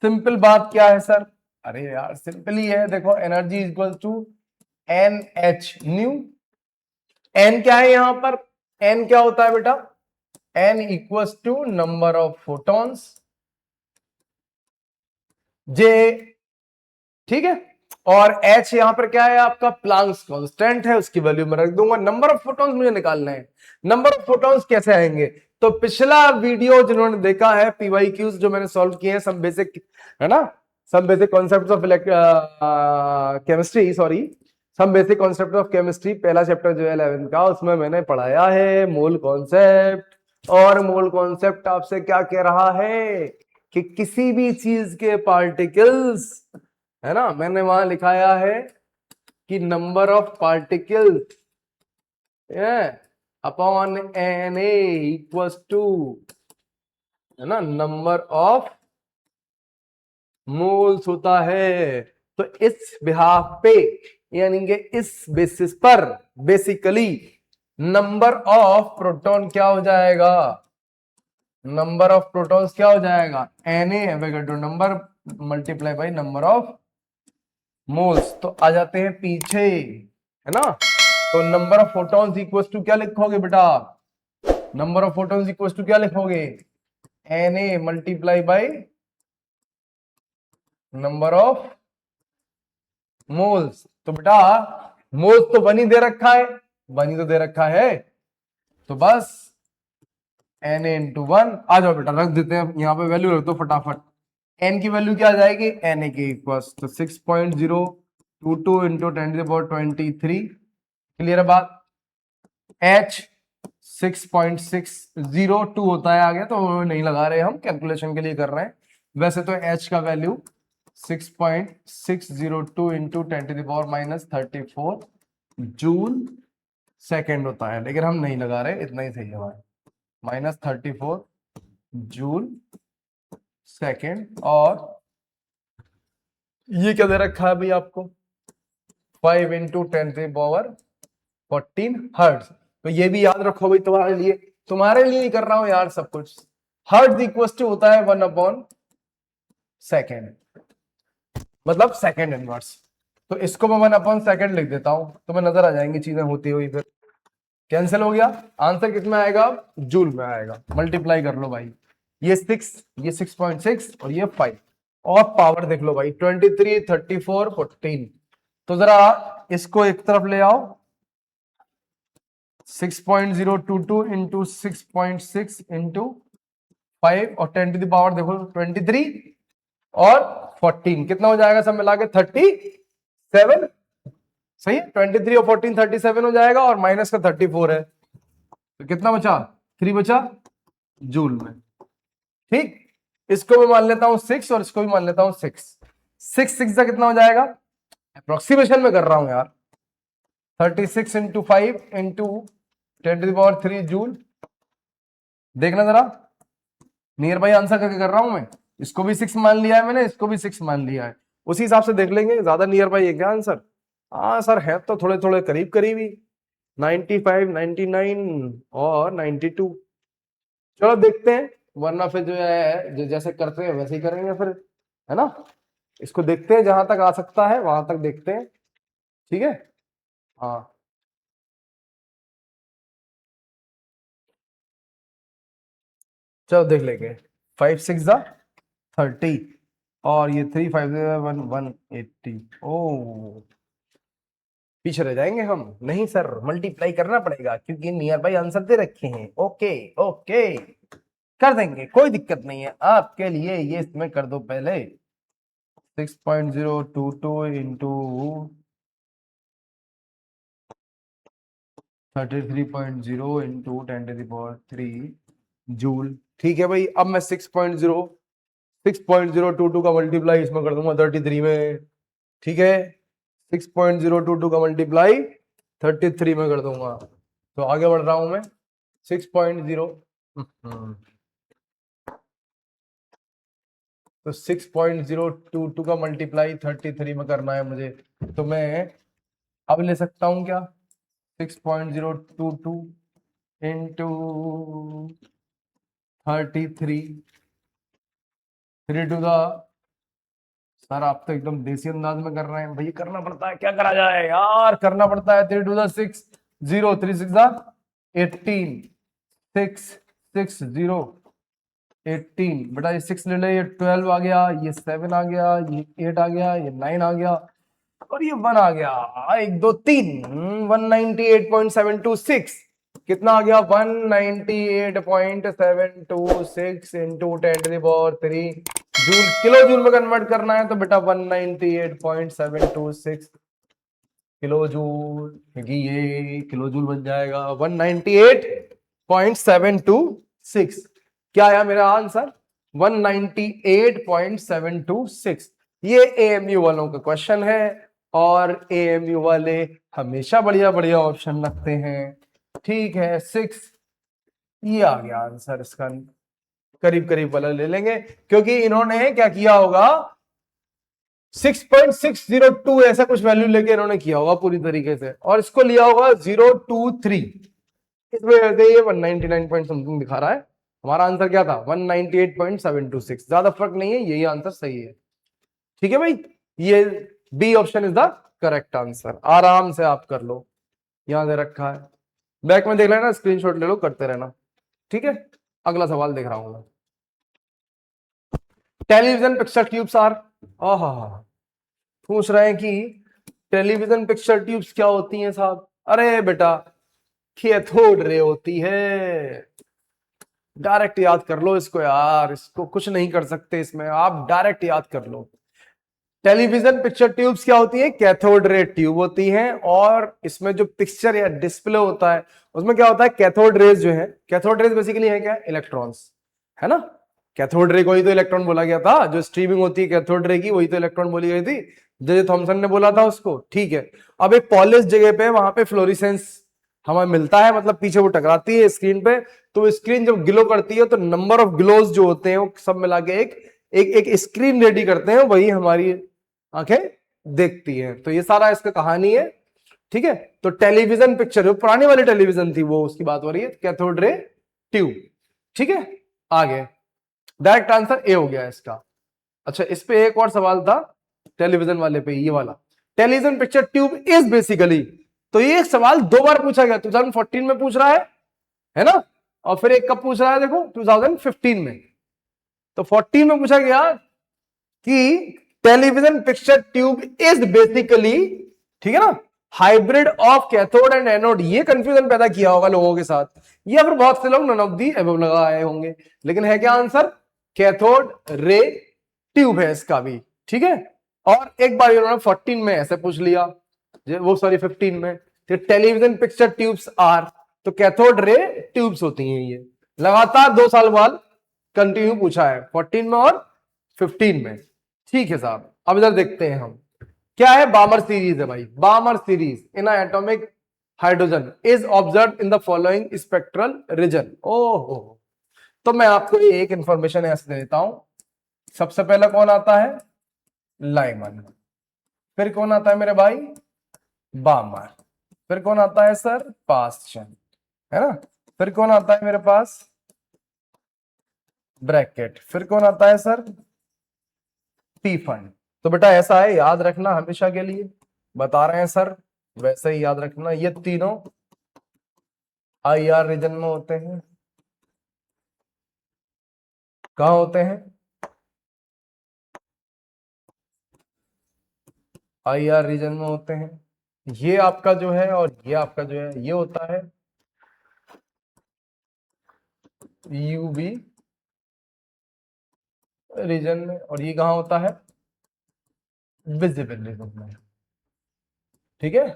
सिंपल बात क्या है सर? अरे यार सिंपल ही है, देखो energy equal to N H nu. N क्या है यहां पर? एन क्या होता है बेटा? N equals to number of photons J. ठीक है, और एच यहां पर क्या है आपका? प्लांक्स कांस्टेंट है, उसकी वैल्यू में रख दूंगा। नंबर ऑफ फोटॉन्स मुझे निकालना है। नंबर ऑफ फोटॉन्स कैसे आएंगे? तो पिछला वीडियो जिन्होंने देखा है, PYQs जो मैंने सॉल्व किए हैं, सब बेसिक है ना, सब basic concept of chemistry, sorry सब बेसिक कॉन्सेप्ट ऑफ केमिस्ट्री, पहला चैप्टर जो है 11th का, उसमें मैंने पढ़ाया है मोल कॉन्सेप्ट, और मोल कॉन्सेप्ट आपसे क्या कह रहा है कि किसी भी चीज के पार्टिकल्स, है ना, मैंने वहां लिखाया है कि number of particles upon N equals to, है ना, नंबर ऑफ मोल्स होता है। तो इस बिहाफ पे, यानी कि इस बेसिस पर बेसिकली नंबर ऑफ प्रोटॉन क्या हो जाएगा, नंबर ऑफ प्रोटॉन्स क्या हो जाएगा, Na number multiply by number of moles. तो आ जाते हैं पीछे, है ना। तो number of photons equal to क्या लिखोगे बेटा, number of photons equal to क्या लिखोगे, Na multiply by number of moles. तो बेटा मोल्स तो बनी दे रखा है, बनी तो दे रखा है, तो बस Na इंटू 1। आ जाओ बेटा रख देते हैं, यहां पे वैल्यू रख दो फटाफट। n की वैल्यू क्या आ जाएगी, Na के इक्वल्स तो 6.022 इंटू 10⁻23। क्लियर है बात। h 6.602 होता है, आ गया तो नहीं लगा रहे, हम कैलकुलेशन के लिए कर रहे हैं। वैसे तो h का वैल्यू 6.602 इंटू 10⁻34 जूल सेकेंड होता है, लेकिन हम नहीं लगा रहे, इतना ही सही है हमारे, -34 जूल सेकेंड। और ये क्या दे रखा है भाई आपको, 5 इंटू 10⁻14 हर्ट्ज। तो ये भी याद रखो भाई, तुम्हारे लिए ही कर रहा हूं यार सब कुछ। हर्ट्ज इक्वल टू होता है 1/सेकेंड, मतलब सेकेंड इनवर्स। तो इसको मैं 1/सेकेंड लिख देता हूं, तुम्हें नजर आ जाएंगी चीजें होती हुई, फिर कैंसिल हो गया। आंसर कितना आएगा, जूल में आएगा। मल्टीप्लाई कर लो भाई, ये 6, ये 6.6 और ये 5। और पावर देख लो भाई, 23, 34, 14। तो जरा इसको एक तरफ ले आओ, 6.022 इंटू 6.6 इंटू 5 और 10 टू द पावर देखो 23 और 14, कितना हो जाएगा सब मिला के 37। सही है, 23 और 14 37 हो जाएगा, और माइनस का 34 है, तो कितना बचा, 3 बचा जूल में। ठीक, इसको भी मान लेता हूं 6 और इसको भी मान लेता हूं 6। 6 का कितना हो जाएगा, अप्रोक्सीमेशन में कर रहा हूं यार, 36 इंटू 5 इंटू 10⁻³ जूल। देखना जरा, नियर बाई आंसर करके कर रहा हूं मैं, इसको भी 6 मान लिया है मैंने, इसको भी 6 मान लिया है, उसी हिसाब से देख लेंगे ज्यादा नियर बाई है क्या आंसर। हाँ सर है तो थोड़े थोड़े करीब करीब ही, 95, 99 और 92। चलो देखते हैं, वरना फिर जो है जैसे करते हैं वैसे ही करेंगे फिर, है ना। इसको देखते हैं, जहां तक आ सकता है वहां तक देखते हैं, ठीक है। हाँ चलो देख लेंगे, 5 6 30 और ये 3 5 1 180। ओ पीछे रह जाएंगे हम, नहीं सर मल्टीप्लाई करना पड़ेगा क्योंकि नियर बाई आंसर दे रखे हैं। ओके ओके कर देंगे, कोई दिक्कत नहीं है आपके लिए, ये इसमें कर दो पहले, 6.022 इंटू 33.0 इंटू 10⁻³ जूल। ठीक है भाई, अब मैं 6.022 का मल्टीप्लाई इसमें कर दूंगा 33 में, ठीक है। 6.022 का मल्टीप्लाई 33 में कर दूंगा, तो आगे बढ़ रहा हूं मैं 6.0, तो 6.022 का मल्टीप्लाई 33 में करना है मुझे, तो मैं अब ले सकता हूं क्या, 6.022 इंटू 33, 3 टू द, सर आप तो एकदम देसी अंदाज में कर रहे हैं भैया, करना पड़ता है, क्या करा जाए यार, करना पड़ता है। 3 टू द 6 0, 3 6 18, 6 6 0 18। बेटा ये 6 ले ले, ये 12 आ गया, ये 7 आ गया, ये 8 आ गया, ये 9 आ गया, और ये 1 आ गया, 1 2 3, 198.726। कितना आ गया, 198.726 इंटू 10⁻³ जूल। किलो जूल में कन्वर्ट करना है तो बेटा 198.726 किलो जूल, क्योंकि ये किलो जूल बन जाएगा 198.72 क्या आया मेरा आंसर? 198.726। ये एएमयू वालों का क्वेश्चन है और एएमयू वाले हमेशा बढ़िया बढ़िया ऑप्शन रखते हैं। ठीक है, 6 ये आ गया आंसर इसका, करीब करीब वाला ले लेंगे क्योंकि इन्होंने क्या किया होगा, 6.602 ऐसा कुछ वैल्यू लेके इन्होंने किया होगा पूरी तरीके से, और इसको लिया होगा 023, इस वजह से ये 199 पॉइंट समथिंग दिखा रहा है। हमारा आंसर क्या था? 198.726। ज्यादा फर्क नहीं है, यही आंसर सही है। ठीक है भाई, ये B option is the correct answer. आराम से आप कर लो, यहां दे रखा है, बैक में देख लेना, स्क्रीनशॉट ले लो, करते रहना। ठीक है, अगला सवाल देख रहा हूं मैं। टेलीविजन पिक्चर ट्यूब्स आर, पूछ रहे हैं कि टेलीविजन पिक्चर ट्यूब्स क्या होती हैं साहब? अरे बेटा, कैथोड रे होती है। डायरेक्ट याद कर लो इसको यार, इसको कुछ नहीं कर सकते इसमें, आप डायरेक्ट याद कर लो। टेलीविजन पिक्चर ट्यूब्स क्या होती है? कैथोड रे ट्यूब होती हैं, और इसमें जो पिक्चर या डिस्प्ले होता है उसमें क्या होता है? कैथोड रेज जो है, कैथोड रेज बेसिकली है क्या? इलेक्ट्रॉन्स, है ना। कैथोड रे को ही तो इलेक्ट्रॉन बोला गया था, जो स्ट्रीमिंग होती है कैथोड रे की वही तो इलेक्ट्रॉन बोली गई थी, जे थॉमसन ने बोला था उसको। ठीक है, अब एक पॉलिश जगह पे वहां पे फ्लोरिसेंस हमें मिलता है, मतलब पीछे वो टकराती है स्क्रीन पे, तो स्क्रीन जब ग्लो करती है तो नंबर ऑफ ग्लोज जो होते हैं वो सब मिला के एक स्क्रीन रेडी करते हैं, वही हमारी आंखें देखती हैं। तो ये सारा इसका कहानी है। ठीक है, तो टेलीविजन पिक्चर, जो पुरानी वाली टेलीविजन थी वो उसकी बात हो रही है, कैथोड रे ट्यूब। ठीक है, आगे डायरेक्ट आंसर ए हो गया इसका। अच्छा, इस पे एक और सवाल था टेलीविजन वाले पे, ये वाला, television picture tube is basically, तो ये एक सवाल 2 बार पूछा गया, 2014 में पूछ रहा है ना, और फिर एक कब पूछ रहा है देखो 2015 में। तो 14 में पूछा गया कि television picture tube is basically, ठीक है ना, hybrid of cathode and anode. ये कंफ्यूजन पैदा किया होगा लोगों के साथ, या फिर बहुत से लोग नन ऑफ दी अबव लगाए होंगे, लेकिन है क्या आंसर? कैथोड रे ट्यूब है इसका भी। ठीक है, और एक बार इन्होंने 14 में ऐसे पूछ लिया, वो सॉरी 15 में, टेलीविजन पिक्चर ट्यूब्स आर, तो कैथोड रे ट्यूब्स होती हैं ये। लगातार 2 साल बाद कंटिन्यू पूछा है, 14 में और 15 में। ठीक है साहब, अब इधर देखते हैं हम क्या है। बामर सीरीज है भाई, Balmer series in atomic hydrogen is observe in the following spectral region. ओहो, तो मैं आपको एक इंफॉर्मेशन ऐसे देता हूं। सबसे पहले कौन आता है? लाइमन। फिर कौन आता है मेरे भाई? बामर। फिर कौन आता है सर? पास्चन, है ना। फिर कौन आता है मेरे पास? ब्रैकेट। फिर कौन आता है सर? स्टीफन। तो बेटा ऐसा है, याद रखना हमेशा के लिए, बता रहे हैं सर वैसे ही याद रखना। ये तीनों आईआर रीजन में होते हैं। कहां होते हैं? आईआर रीजन में होते हैं। ये आपका जो है और ये आपका जो है, ये होता है यूवी रीजन में, और ये कहां होता है? विजिबल रीजन में। ठीक है,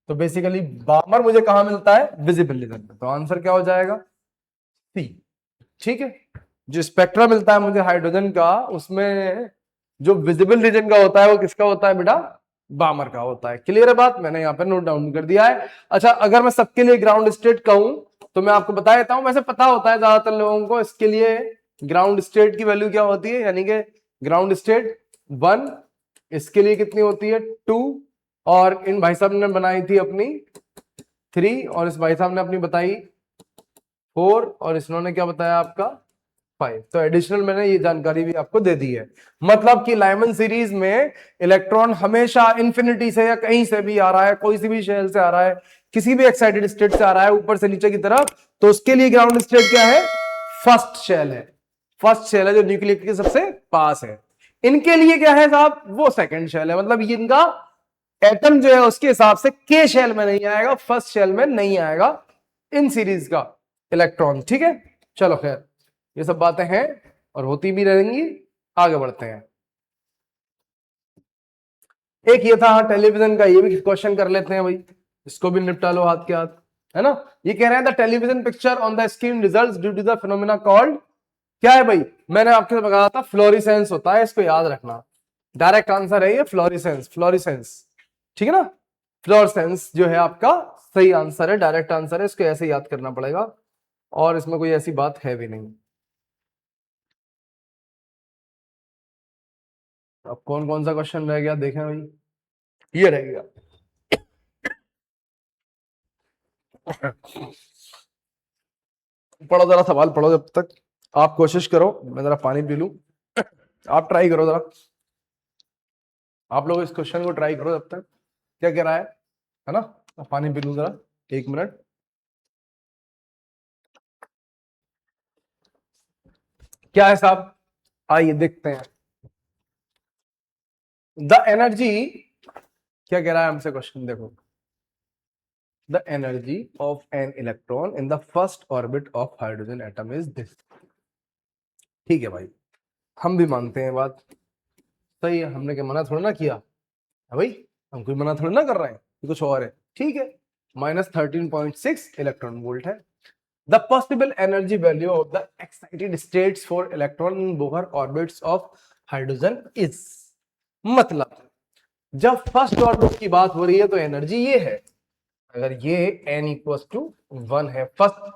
तो बेसिकली बामर मुझे कहां मिलता है? विजिबल रीजन में। तो आंसर क्या हो जाएगा? सी। ठीक है, जो स्पेक्ट्रा मिलता है मुझे हाइड्रोजन का, उसमें जो विजिबल रीजन का होता है वो किसका होता है बेटा? बामर का होता है। क्लियर है बात? मैंने यहाँ पे नोट डाउन कर दिया है। अच्छा, अगर मैं सबके लिए ग्राउंड स्टेट कहूं तो मैं आपको बता देता हूं, वैसे पता होता है ज्यादातर लोगों को, इसके लिए ग्राउंड स्टेट की वैल्यू क्या होती है, यानी कि ग्राउंड स्टेट 1, इसके लिए कितनी होती है? 2, और इन भाई साहब ने बनाई थी अपनी 3, और इस भाई साहब ने अपनी बताई 4, और इन्होंने क्या बताया आपका 5। तो एडिशनल मैंने ये जानकारी भी आपको दे दी है। मतलब कि लाइमन सीरीज में इलेक्ट्रॉन हमेशा इंफिनिटी से या कहीं से भी आ रहा है, कोई सी भी शेल से आ रहा है, किसी भी एक्साइटेड स्टेट से आ रहा है, ऊपर से नीचे की तरफ, तो उसके लिए ग्राउंड स्टेट क्या है? फर्स्ट शेल है। फर्स्ट शेल है जो न्यूक्लियस के सबसे पास है। इनके लिए क्या है साहब? वो सेकंड शेल है। मतलब इनका एटम जो है उसके हिसाब से के शेल में नहीं आएगा, फर्स्ट शेल में नहीं आएगा इन सीरीज का इलेक्ट्रॉन। ठीक है, चलो खैर, ये सब बातें हैं और होती भी रहेंगी। आगे बढ़ते हैं। एक ये था टेलीविजन का, ये भी क्वेश्चन कर लेते हैं भाई, इसको भी निपटा लो हाथ के हाथ। है ना। ये कह रहे हैं the television picture on the screen results due to the phenomena called, क्या है भाई, मैंने आपके बताया था फ्लोरिसेंस होता है, इसको याद रखना। डायरेक्ट आंसर है ये फ्लोरिसेंस, फ्लोरिसेंस, ठीक है ना। फ्लोरसेंस जो है आपका सही आंसर है, डायरेक्ट आंसर है, इसको ऐसे याद करना पड़ेगा और इसमें कोई ऐसी बात है भी नहीं। अब कौन कौन सा क्वेश्चन रह गया देखें भाई, ये रह गया। पढ़ो जरा, सवाल पढ़ो जब तक, आप कोशिश करो, मैं जरा पानी पी लूं। आप ट्राई करो जरा, आप लोग इस क्वेश्चन को ट्राई करो जब तक, क्या कह रहा है ना। पानी पी लूं जरा, 1 मिनट। क्या है साहब, आइए देखते हैं। द एनर्जी, क्या कह रहा है हमसे क्वेश्चन, देखो। The energy of an electron in the first orbit of hydrogen atom is this. ठीक है भाई, हम भी मानते हैं बात सही है, हमने क्या मना थोड़ा ना किया है भाई, हम कोई मना थोड़ा ना कर रहे हैं, ये कुछ और है, ठीक है। -13.6 इलेक्ट्रॉन वोल्ट है। The possible energy value of the excited states for electron in Bohr orbits of hydrogen is, मतलब जब फर्स्ट ऑर्बिट की बात हो रही है तो एनर्जी ये है, अगर ये n इक्वल टू 1 है फर्स्ट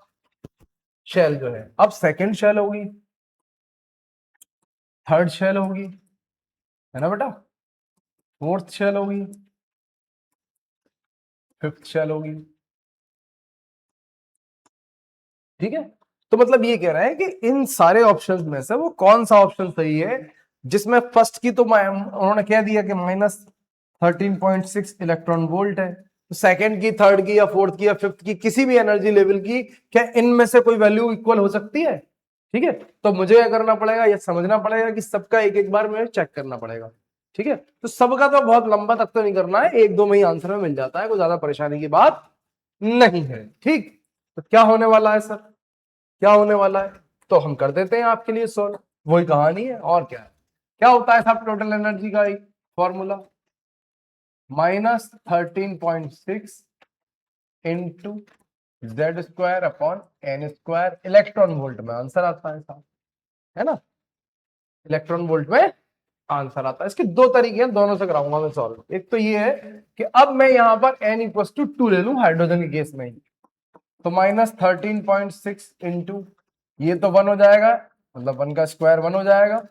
शेल जो है, अब सेकंड शेल होगी, थर्ड शेल होगी, है ना बेटा, फोर्थ शेल होगी, फिफ्थ शेल होगी, ठीक है। तो मतलब ये कह रहा है कि इन सारे ऑप्शंस में से वो कौन सा ऑप्शन सही है, जिसमें फर्स्ट की तो उन्होंने कह दिया कि -13.6 इलेक्ट्रॉन वोल्ट है, तो सेकंड की, थर्ड की या फोर्थ की या फिफ्थ की किसी भी एनर्जी लेवल की, क्या इनमें से कोई वैल्यू इक्वल हो सकती है, ठीक है। तो मुझे क्या करना पड़ेगा, ये समझना पड़ेगा कि सबका एक एक बार में चेक करना पड़ेगा, ठीक है। तो सबका तो बहुत लंबा तक तो नहीं करना है, 1-2 में ही आंसर में मिल जाता है, कोई ज्यादा परेशानी की बात नहीं है, ठीक। तो क्या होने वाला है सर, क्या होने वाला है, तो हम कर देते हैं आपके लिए सॉल्व, वही कहानी है और क्या है। क्या होता है साहब टोटल एनर्जी का एक formula, -13.6 into Z² upon n², electron volt में आंसर आता है साहब, है ना, इलेक्ट्रॉन वोल्ट में आंसर आता है। इसके दो तरीके हैं, दोनों से कराऊंगा मैं सॉल्व। एक तो ये है कि अब मैं यहां पर n = 2 ले लूं हाइड्रोजन के केस में ही, तो -13.6 इंटू ये तो 1 हो जाएगा, मतलब 1 का स्क्वायर 1 हो जाएगा,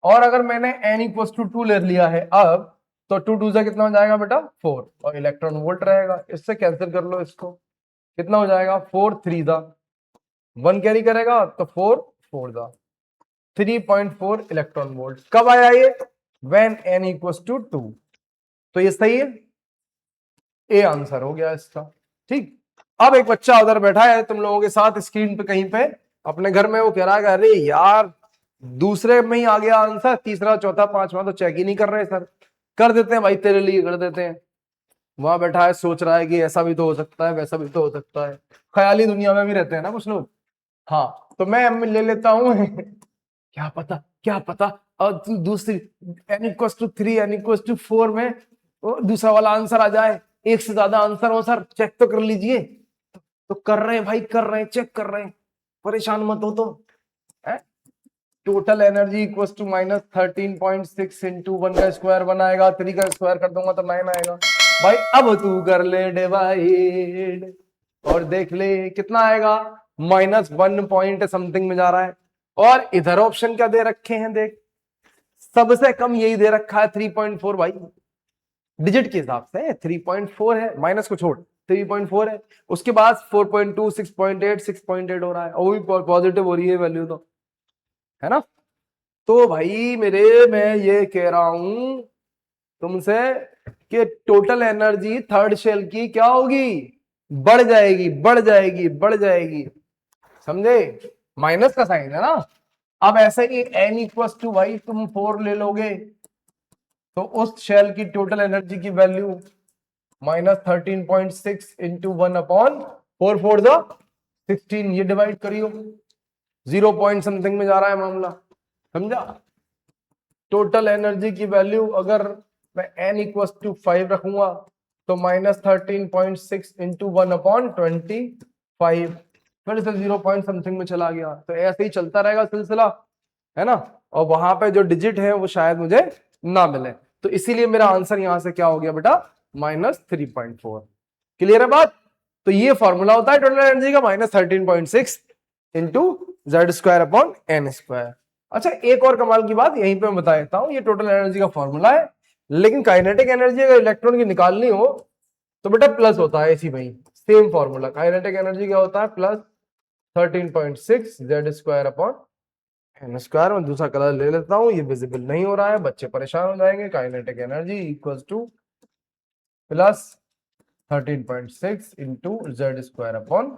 और अगर मैंने n = 2 ले लिया है अब, तो 2 2 से कितना हो जाएगा बेटा 4, और इलेक्ट्रॉन वोल्ट रहेगा, इससे कैंसिल कर लो इसको, कितना हो जाएगा 4 3 दा 1 कैरी करेगा तो 4 4 दा 3.4 इलेक्ट्रॉन वोल्ट। कब आया ये, when n = 2, तो ये सही है, ए आंसर हो गया इसका, ठीक। अब एक बच्चा उधर बैठा है तुम लोगों के साथ स्क्रीन पे कहीं पे अपने घर में, वो कह रहा है अरे यार दूसरे में ही आ गया आंसर, तीसरा चौथा पांचवा तो चेक ही नहीं कर रहे सर। कर देते हैं भाई, तेरे लिए कर देते हैं। वहां बैठा है सोच रहा है कि ऐसा भी तो हो सकता है, वैसा भी तो हो सकता है, ख्याली दुनिया में भी रहते हैं ना कुछ लोग। हाँ तो मैं ले लेता हूं क्या पता, क्या पता, और दूसरी n = 3 n = 4 में दूसरा वाला आंसर आ जाए, एक से ज्यादा आंसर हो सर, चेक तो कर लीजिए। तो कर रहे हैं भाई, कर रहे हैं, चेक कर रहे हैं, परेशान मत हो तो। Total energy equals to -13.6 into 1 का स्क्वायर 1 आएगा, 3 का स्क्वायर कर दूंगा तो 9 आएगा भाई। अब तू कर ले डिवाइड और देख ले कितना आएगा, -1 पॉइंट समथिंग में जा रहा है, और इधर ऑप्शन क्या दे रखे हैं देख, सबसे कम यही दे रखा है 3.4 भाई, डिजिट के हिसाब से 3.4 है, माइनस को छोड़ 3.4 है, उसके बाद 4.2 6.8 6.8 हो रहा है, और वो भी पॉजिटिव हो रही है वैल्यू तो, है ना। तो भाई मेरे, मैं ये कह रहा हूं तुमसे कि टोटल एनर्जी थर्ड शेल की क्या होगी, बढ़ जाएगी, बढ़ जाएगी, बढ़ जाएगी, समझे, माइनस का साइन है ना। अब ऐसे ही n = भाई तुम 4 ले लोगे तो उस शेल की टोटल एनर्जी की वैल्यू -13.6 इंटू 1 अपॉन 4 4 16, ये डिवाइड करियो, 0 पॉइंट समथिंग में जा रहा है मामला, समझा। टोटल एनर्जी की वैल्यू अगर मैं n = 5 रखूंगा तो -13.6 इंटू 1/25 फिर से 0 पॉइंट समथिंग में चला गया। तो ऐसे ही चलता रहेगा सिलसिला, है ना। और वहां पे जो डिजिट है वो शायद मुझे ना मिले, तो इसीलिए मेरा आंसर यहां से क्या हो गया बेटा, -3.4। क्लियर है बात। तो ये फॉर्मूला होता है टोटल एनर्जी का, -13.6 इंटू Z²/n²। अच्छा, एक और कमाल की बात यहीं पे मैं बता देता हूं, ये टोटल एनर्जी का फॉर्मूला है, लेकिन काइनेटिक एनर्जी अगर इलेक्ट्रॉन की निकालनी हो तो बेटा प्लस होता है इसी में, सेम फॉर्मूला। काइनेटिक एनर्जी क्या होता है, +13.6 Z²/n²। मैं दूसरा कलर ले लेता हूं, ये विजिबल नहीं हो रहा है, बच्चे परेशान हो जाएंगे। Kinetic energy equals to +13.6 into Z²/n²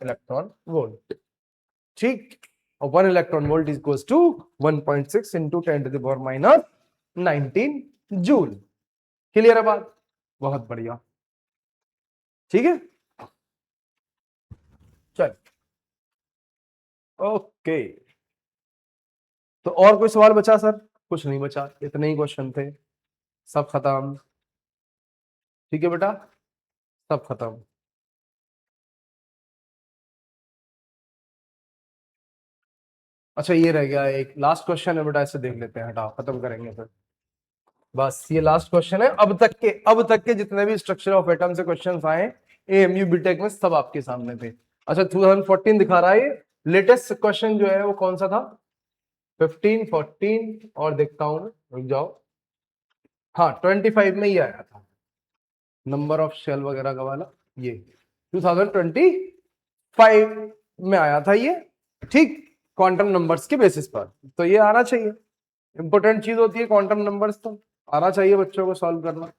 electron volt. ठीक, और 1 electron volt equals to 1.6 into 10⁻⁹ joule. Clear है बात, बहुत बढ़िया। ठीक है, चल ओके। तो और कोई सवाल बचा सर? कुछ नहीं बचा, इतने ही क्वेश्चन थे, सब खत्म। ठीक है बेटा, सब खत्म। अच्छा, ये रह गया एक लास्ट क्वेश्चन है बेटा, इसे देख लेते हैं, हटाओ, खत्म करेंगे फिर। बस ये लास्ट क्वेश्चन है। अब तक के जितने भी स्ट्रक्चर ऑफ एटम से क्वेश्चंस आए एएमयू बीटेक में, सब आपके सामने थे। अच्छा, 2014 दिखा रहा है ये। लेटेस्ट क्वेश्चन जो है वो कौन सा था, 15, 14 और देखता हूं, रुक जाओ। हाँ, 25 में ही आया था, नंबर ऑफ शेल वगैरह का वाला, ये 2025 में आया था ये। ठीक, क्वांटम नंबर्स के बेसिस पर, तो ये आना चाहिए। इंपॉर्टेंट चीज होती है क्वांटम नंबर्स, तो आना चाहिए बच्चों को सॉल्व करना।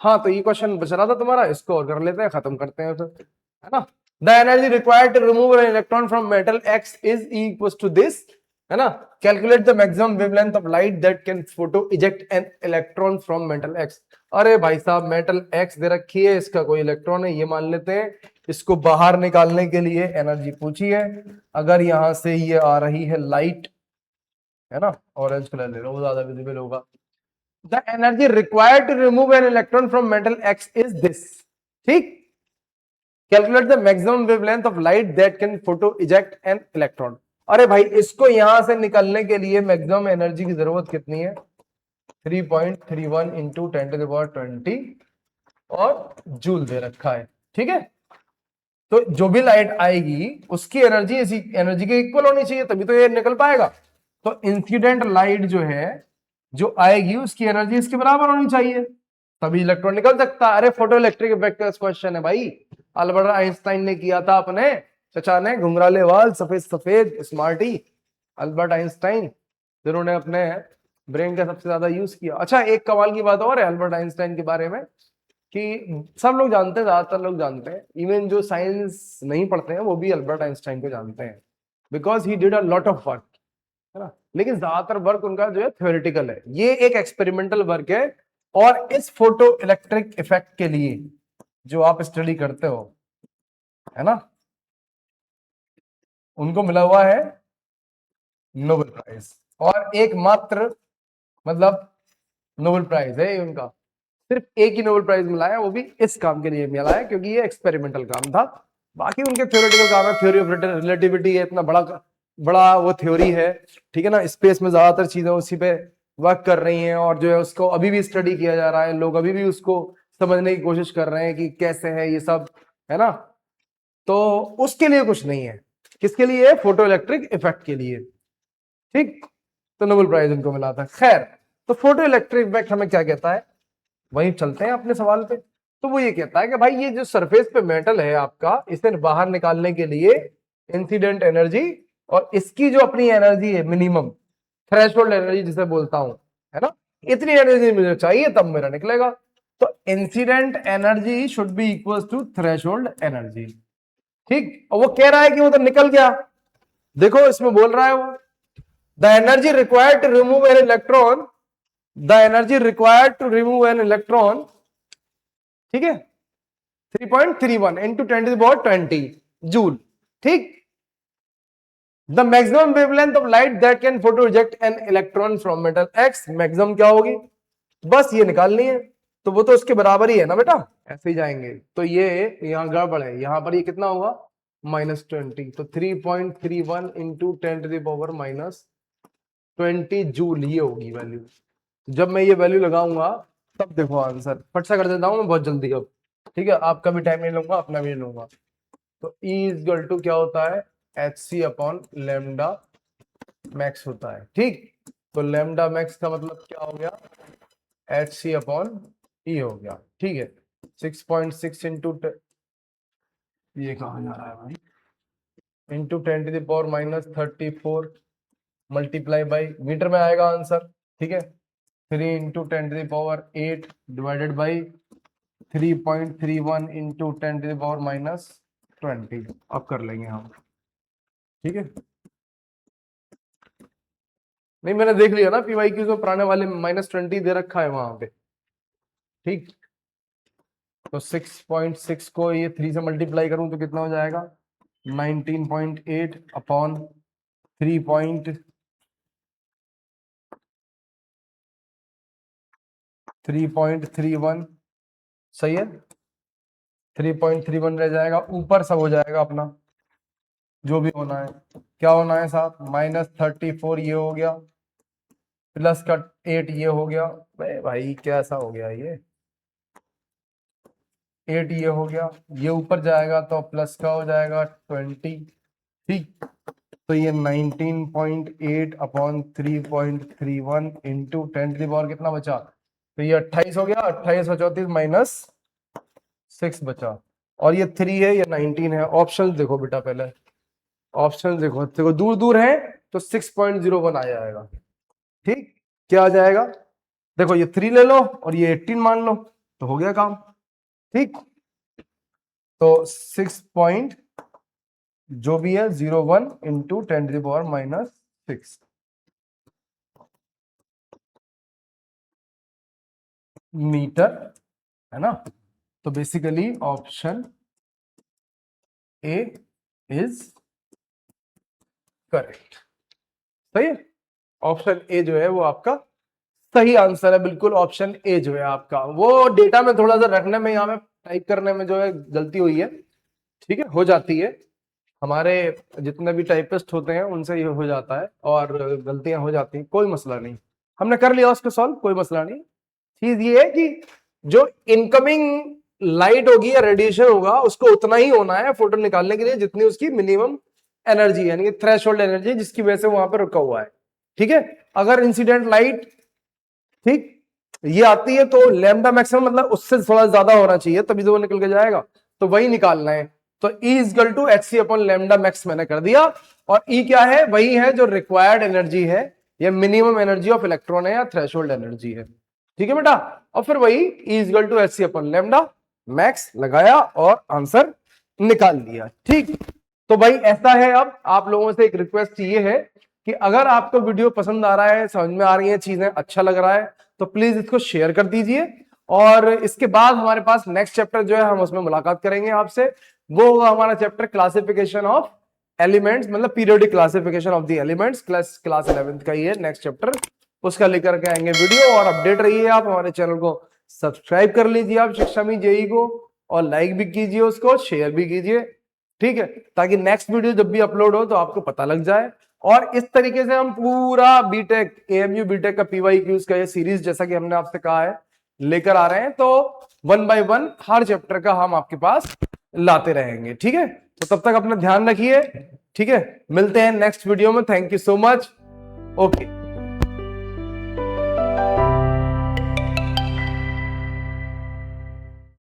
हाँ, तो ये क्वेश्चन बच रहा था तुम्हारा, इसको और कर लेते हैं, खत्म करते हैं फिर, है ना। The energy required to remove an electron from metal X is equal to this, है ना। Calculate the maximum wavelength of light that can photo eject an electron from metal X. अरे भाई साहब, मेटल एक्स दे रखी है, इसका कोई electron है, ये मान लेते हैं। इसको बाहर निकालने के लिए एनर्जी पूछी है। अगर यहां से ये आ रही है लाइट, है ना, ऑरेंज कलर ले लो, वो ज्यादा विजिबल होगा। The energy required to remove an electron from metal X is this. ठीक, calculate the maximum wavelength of light that can photo eject an electron. अरे भाई, इसको यहां से निकलने के लिए मैक्सिमम एनर्जी की जरूरत कितनी है, 3.31 इंटू 10⁻20 और जूल दे रखा है। ठीक है, तो जो भी लाइट आएगी उसकी एनर्जी इसी एनर्जी के इक्वल होनी चाहिए, तभी तो ये निकल पाएगा। तो इंसिडेंट लाइट जो है, जो आएगी उसकी एनर्जी इसके बराबर होनी चाहिए, तभी इलेक्ट्रॉन निकल सकता है। अरे फोटो इलेक्ट्रिक इफेक्ट का क्वेश्चन है भाई, अल्बर्ट आइंस्टाइन ने किया था अपने चचा ने, घुंघराले वाल, सफेद सफेद स्मार्टी, अल्बर्ट आइंस्टाइन, जिन्होंने अपने ब्रेन का सबसे ज्यादा यूज किया। अच्छा, एक कमाल की बात और है अल्बर्ट आइंस्टाइन के बारे में, कि सब लोग जानते हैं, ज्यादातर लोग जानते हैं, इवन जो साइंस नहीं पढ़ते हैं वो भी अल्बर्ट आइंस्टाइन को जानते हैं, because he did a lot of work, है ना। लेकिन ज्यादातर वर्क उनका जो है थ्योरेटिकल है, ये एक एक्सपेरिमेंटल वर्क है। और इस फोटो इलेक्ट्रिक इफेक्ट के लिए जो आप स्टडी करते हो, है ना, उनको मिला हुआ है नोबेल प्राइज, और एकमात्र, मतलब नोबेल प्राइज है उनका, सिर्फ एक ही नोबेल प्राइज मिला है, वो भी इस काम के लिए मिला है क्योंकि ये एक्सपेरिमेंटल काम था। बाकी उनके थ्योरेटिकल काम है, थ्योरी ऑफ रिलेटिविटी है, इतना बड़ा बड़ा वो थ्योरी है, ठीक है ना। स्पेस में ज्यादातर चीजें उसी पे वर्क कर रही हैं, और जो है उसको अभी भी स्टडी किया जा रहा है, लोग अभी भी उसको समझने की कोशिश कर रहे हैं कि कैसे है ये सब, है ना। तो उसके लिए कुछ नहीं है, किसके लिए, फोटो इलेक्ट्रिक इफेक्ट के लिए। ठीक, तो नोबेल प्राइज उनको मिला था। खैर, तो फोटो इलेक्ट्रिक इफेक्ट हमें क्या कहता है, वहीं चलते हैं अपने सवाल पे। तो वो ये कहता है कि भाई ये जो सरफेस पे मेटल है आपका, इसे बाहर निकालने के लिए इंसिडेंट एनर्जी और इसकी जो अपनी एनर्जी है मिनिमम, थ्रेशोल्ड एनर्जी जिसे बोलता हूं, है ना, इतनी एनर्जी मुझे चाहिए तब मेरा निकलेगा। तो incident energy should be equal to threshold energy. ठीक, और वो कह रहा है कि वो तो निकल गया, देखो इसमें बोल रहा है वो, the energy required to remove an electron, the energy required to remove an electron, ठीक है, 3.31 इंटू 10⁻20 जूल। ठीक, the maximum wavelength of light that can photo eject an electron from metal X, maximum क्या होगी, बस ये निकालनी है। तो वो तो उसके बराबर ही है ना बेटा, ऐसे ही जाएंगे। तो ये यहाँ गड़बड़ है, यहाँ पर ये कितना होगा -20, तो 3.31 इंटू 10⁻⁻20 जूल ये होगी वैल्यू। जब मैं ये वैल्यू लगाऊंगा तब देखो आंसर फट सा कर देता हूँ मैं बहुत जल्दी अब, ठीक है, आपका भी टाइम नहीं लूंगा, अपना भी नहीं लूंगा। तो E इक्वल टू क्या होता है, HC अपॉन लैम्डा मैक्स होता है, ठीक। तो लैम्डा मैक्स का मतलब क्या हो गया, HC अपॉन E हो गया, ठीक है। 6.6 इंटू ये कहाँ जा रहा है भाई, इंटू 10⁻⁻34 मल्टीप्लाई बाई मीटर में आएगा आंसर, ठीक है। 3 इंटू 10⁸ डिवाइडेड बाई 3.31 इंटू 10⁻⁻20 अब कर लेंगे हम, ठीक है। नहीं मैंने देख लिया ना PYQ में पुराने वाले -20 दे रखा है वहां पे, ठीक। तो 6.6 को ये 3 से मल्टीप्लाई करूं तो कितना हो जाएगा 19.8 अपॉन 3.31 सही है, 3.31 रह जाएगा, ऊपर सब हो जाएगा अपना जो भी होना है। क्या होना है साहब, -34 ये हो गया, प्लस का 8 ये हो गया, भाई कैसा हो गया ये, 8 ये हो गया, ये ऊपर जाएगा तो प्लस का हो जाएगा 20, ठीक। तो ये 19.8 अपॉन 3.31 इंटू 10⁻⁻ कितना बचा, तो ये 28 हो गया, 28 और 34 -6 बचा, और ये 3 है, ये 19 है। ऑप्शन देखो बेटा, पहले ऑप्शन देखो दूर दूर है तो 6.01 आ जाएगा, ठीक। क्या आ जाएगा, देखो ये 3 ले लो और ये 18 मान लो तो हो गया काम, ठीक। तो 6 पॉइंट जो भी है 01 इंटू 10⁻⁻6 मीटर, है ना। तो basically option A is correct, सही है। ऑप्शन ए जो है वो आपका सही आंसर है, बिल्कुल ऑप्शन ए जो है आपका। वो डेटा में थोड़ा सा रखने में, यहाँ में टाइप करने में जो है गलती हुई है, ठीक है, हो जाती है, हमारे जितने भी टाइपिस्ट होते हैं उनसे ये हो जाता है और गलतियां हो जाती हैं, कोई मसला नहीं, हमने कर लिया उसको सॉल्व, कोई मसला नहीं। चीज ये है कि जो इनकमिंग लाइट होगी या रेडिएशन होगा उसको उतना ही होना है फोटोन निकालने के लिए जितनी उसकी मिनिमम एनर्जी यानी कि थ्रेशोल्ड एनर्जी जिसकी वजह से वहां पर रुका हुआ है, ठीक है। अगर इंसिडेंट लाइट, ठीक, ये आती है तो लैम्डा मैक्सिमम मतलब उससे थोड़ा ज्यादा होना चाहिए तभी तो वो निकल के जाएगा, तो वही निकालना है। तो E equal to HC upon lambda max मैंने कर दिया, और E क्या है, वही है जो रिक्वायर्ड एनर्जी है, या मिनिमम एनर्जी ऑफ इलेक्ट्रॉन है या थ्रेशोल्ड एनर्जी है, ठीक है बेटा। और फिर वही E equal to HC upon lambda max लगाया और आंसर निकाल लिया, ठीक। तो भाई ऐसा है, अब आप लोगों से एक रिक्वेस्ट ये है कि अगर आपको वीडियो पसंद आ रहा है, समझ में आ रही है चीजें, अच्छा लग रहा है, तो प्लीज इसको शेयर कर दीजिए। और इसके बाद हमारे पास नेक्स्ट चैप्टर जो है हम उसमें मुलाकात करेंगे आपसे, वो होगा हमारा चैप्टर क्लासिफिकेशन ऑफ एलिमेंट्स, मतलब periodic classification of the elements, class 11th का ही है नेक्स्ट चैप्टर, उसका लेकर के आएंगे वीडियो। और अपडेट रहिए आप, हमारे चैनल को सब्सक्राइब कर लीजिए आप शिक्षा में जेई को, और लाइक भी कीजिए उसको, शेयर भी कीजिए, ठीक है, ताकि नेक्स्ट वीडियो जब भी अपलोड हो तो आपको पता लग जाए। और इस तरीके से हम पूरा बीटेक, एएमयू बीटेक का PYQs का ये सीरीज, जैसा कि हमने आपसे कहा है, लेकर आ रहे हैं। तो 1 बाय 1 हर चैप्टर का हम आपके पास लाते रहेंगे, ठीक है। तो तब तक अपना ध्यान रखिए, ठीक है, मिलते हैं नेक्स्ट वीडियो में। Thank you so much, okay.